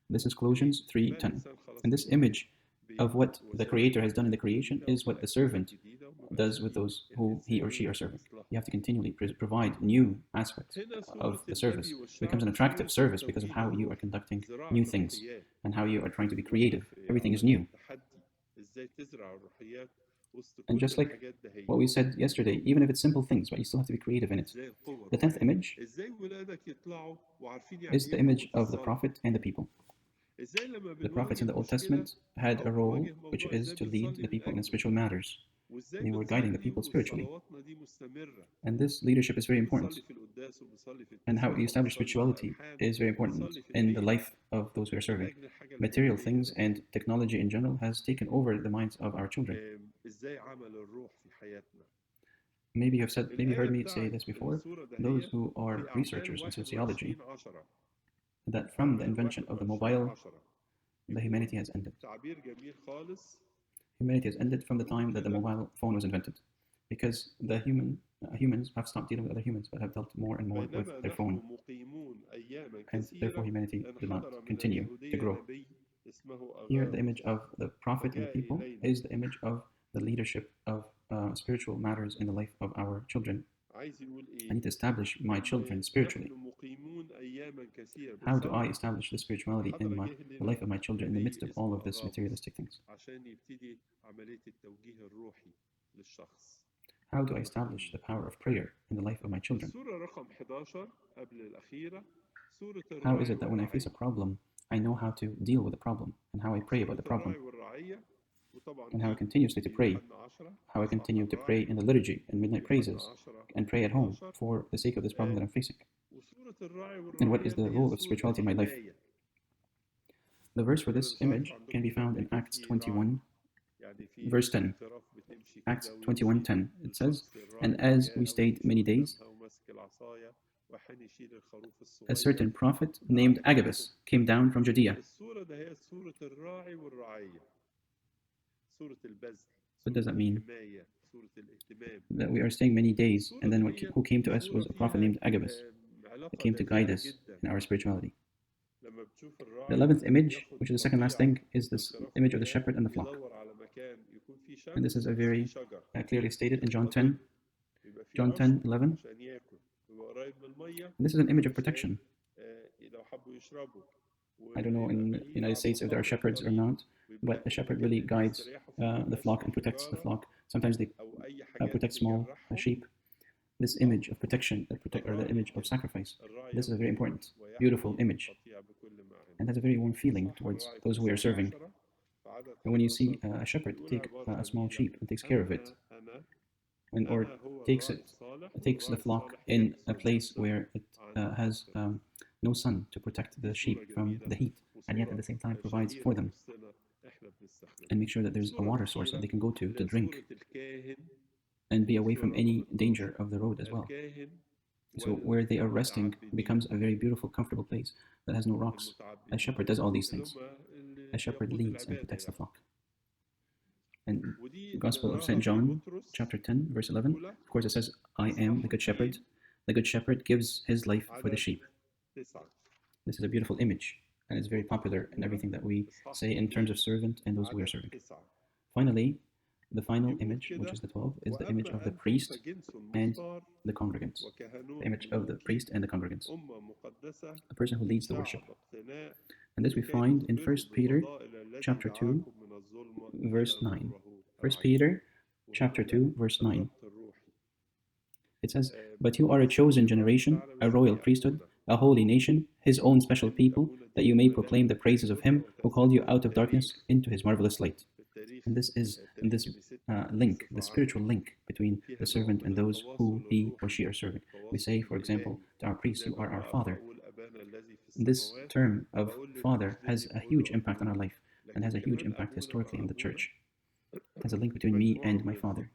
This is Colossians 3:10. And this image of what the creator has done in the creation is what the servant does with those who he or she are serving. You have to continually provide new aspects of the service. It becomes an attractive service because of how you are conducting new things and how you are trying to be creative. Everything is new. And just like what we said yesterday, even if it's simple things, but you still have to be creative in it. The 10th image is the image of the prophet and the people. The prophets in the Old Testament had a role, which is to lead the people in spiritual matters. They were guiding the people spiritually. And this leadership is very important. And how you establish spirituality is very important in the life of those who are serving. Material things and technology in general has taken over the minds of our children. maybe you heard me say this before, those who are researchers in sociology, that from the invention of the mobile, the humanity has ended. Humanity has ended from the time that the mobile phone was invented, because the humans have stopped dealing with other humans, but have dealt more and more with their phone, and therefore humanity did not continue to grow. Here, the image of the prophet and the people is the image of the leadership of spiritual matters in the life of our children. I need to establish my children spiritually. How do I establish the spirituality in the life of my children in the midst of all of this materialistic things? How do I establish the power of prayer in the life of my children? How is it that when I face a problem, I know how to deal with the problem, and how I pray about the problem, and how I continuously to pray, how I continue to pray in the liturgy and midnight praises, and pray at home for the sake of this problem that I'm facing? And what is the role of spirituality in my life? The verse for this image can be found in Acts 21, verse 10. Acts 21:10. It says, "And as we stayed many days, a certain prophet named Agabus came down from Judea." What does that mean? That we are staying many days, and then who came to us was a prophet named Agabus that came to guide us in our spirituality. The 11th image, which is the second last thing, is this image of the shepherd and the flock. And this is a very clearly stated in John 10:11. This is an image of protection. I don't know in the United States if there are shepherds or not, but the shepherd really guides the flock and protects the flock. Sometimes they protect small sheep. This image of protection, or the image of sacrifice, this is a very important, beautiful image, and has a very warm feeling towards those who we are serving. And when you see a shepherd take a small sheep and takes care of it, or takes the flock in a place where it has no sun to protect the sheep from the heat, and yet at the same time provides for them, and make sure that there's a water source that they can go to drink, and be away from any danger of the road as well. So where they are resting becomes a very beautiful, comfortable place that has no rocks. A shepherd does all these things. A shepherd leads and protects the flock. And the Gospel of St. John, chapter 10, verse 11, of course it says, "I am the good shepherd. The good shepherd gives his life for the sheep." This is a beautiful image, and it's very popular in everything that we say in terms of servant and those we are serving. Finally, the final image, which is the 12, is the image of the priest and the congregants. The image of the priest and the congregants. The person who leads the worship. And this we find in 1 Peter chapter 2, verse 9. 1 Peter chapter 2, verse 9. It says, "But you are a chosen generation, a royal priesthood, a holy nation, his own special people, that you may proclaim the praises of him who called you out of darkness into his marvelous light." And this is this link, the spiritual link between the servant and those who he or she are serving. We say, for example, to our priest, "You are our father." This term of father has a huge impact on our life, and has a huge impact historically in the church. It has a link between me and my father.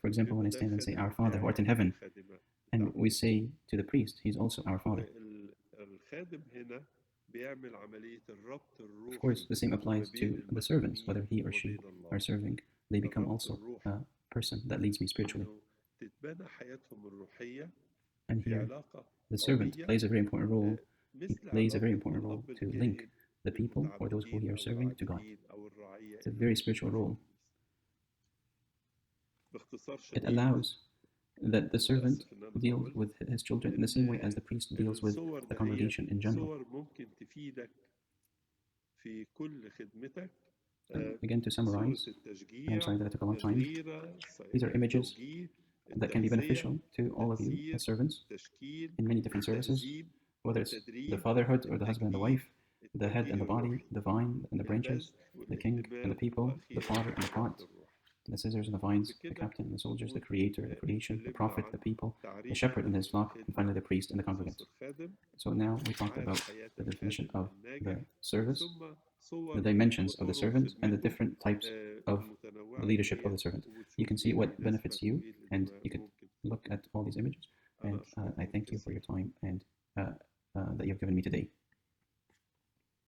For example, when I stand and say, "Our Father who art in heaven," and we say to the priest, he's also our father. Of course, the same applies to the servants, whether he or she are serving, they become also a person that leads me spiritually. And here, the servant plays a very important role. He plays a very important role to link the people or those who he are serving to God. It's a very spiritual role. It allows that the servant deals with his children in the same way as the priest deals with the congregation in general. And again, to summarize, I'm sorry that I took a long time. These are images that can be beneficial to all of you as servants in many different services, whether it's the fatherhood or the husband and the wife, the head and the body, the vine and the branches, the king and the people, the potter and the pot, the scissors and the vines, the captain and the soldiers, the creator, the creation, the prophet, the people, the shepherd and his flock, and finally the priest and the congregants. So now we talked about the definition of the service, the dimensions of the servant, and the different types of the leadership of the servant. You can see what benefits you, and you can look at all these images. And I thank you for your time and that you've given me today.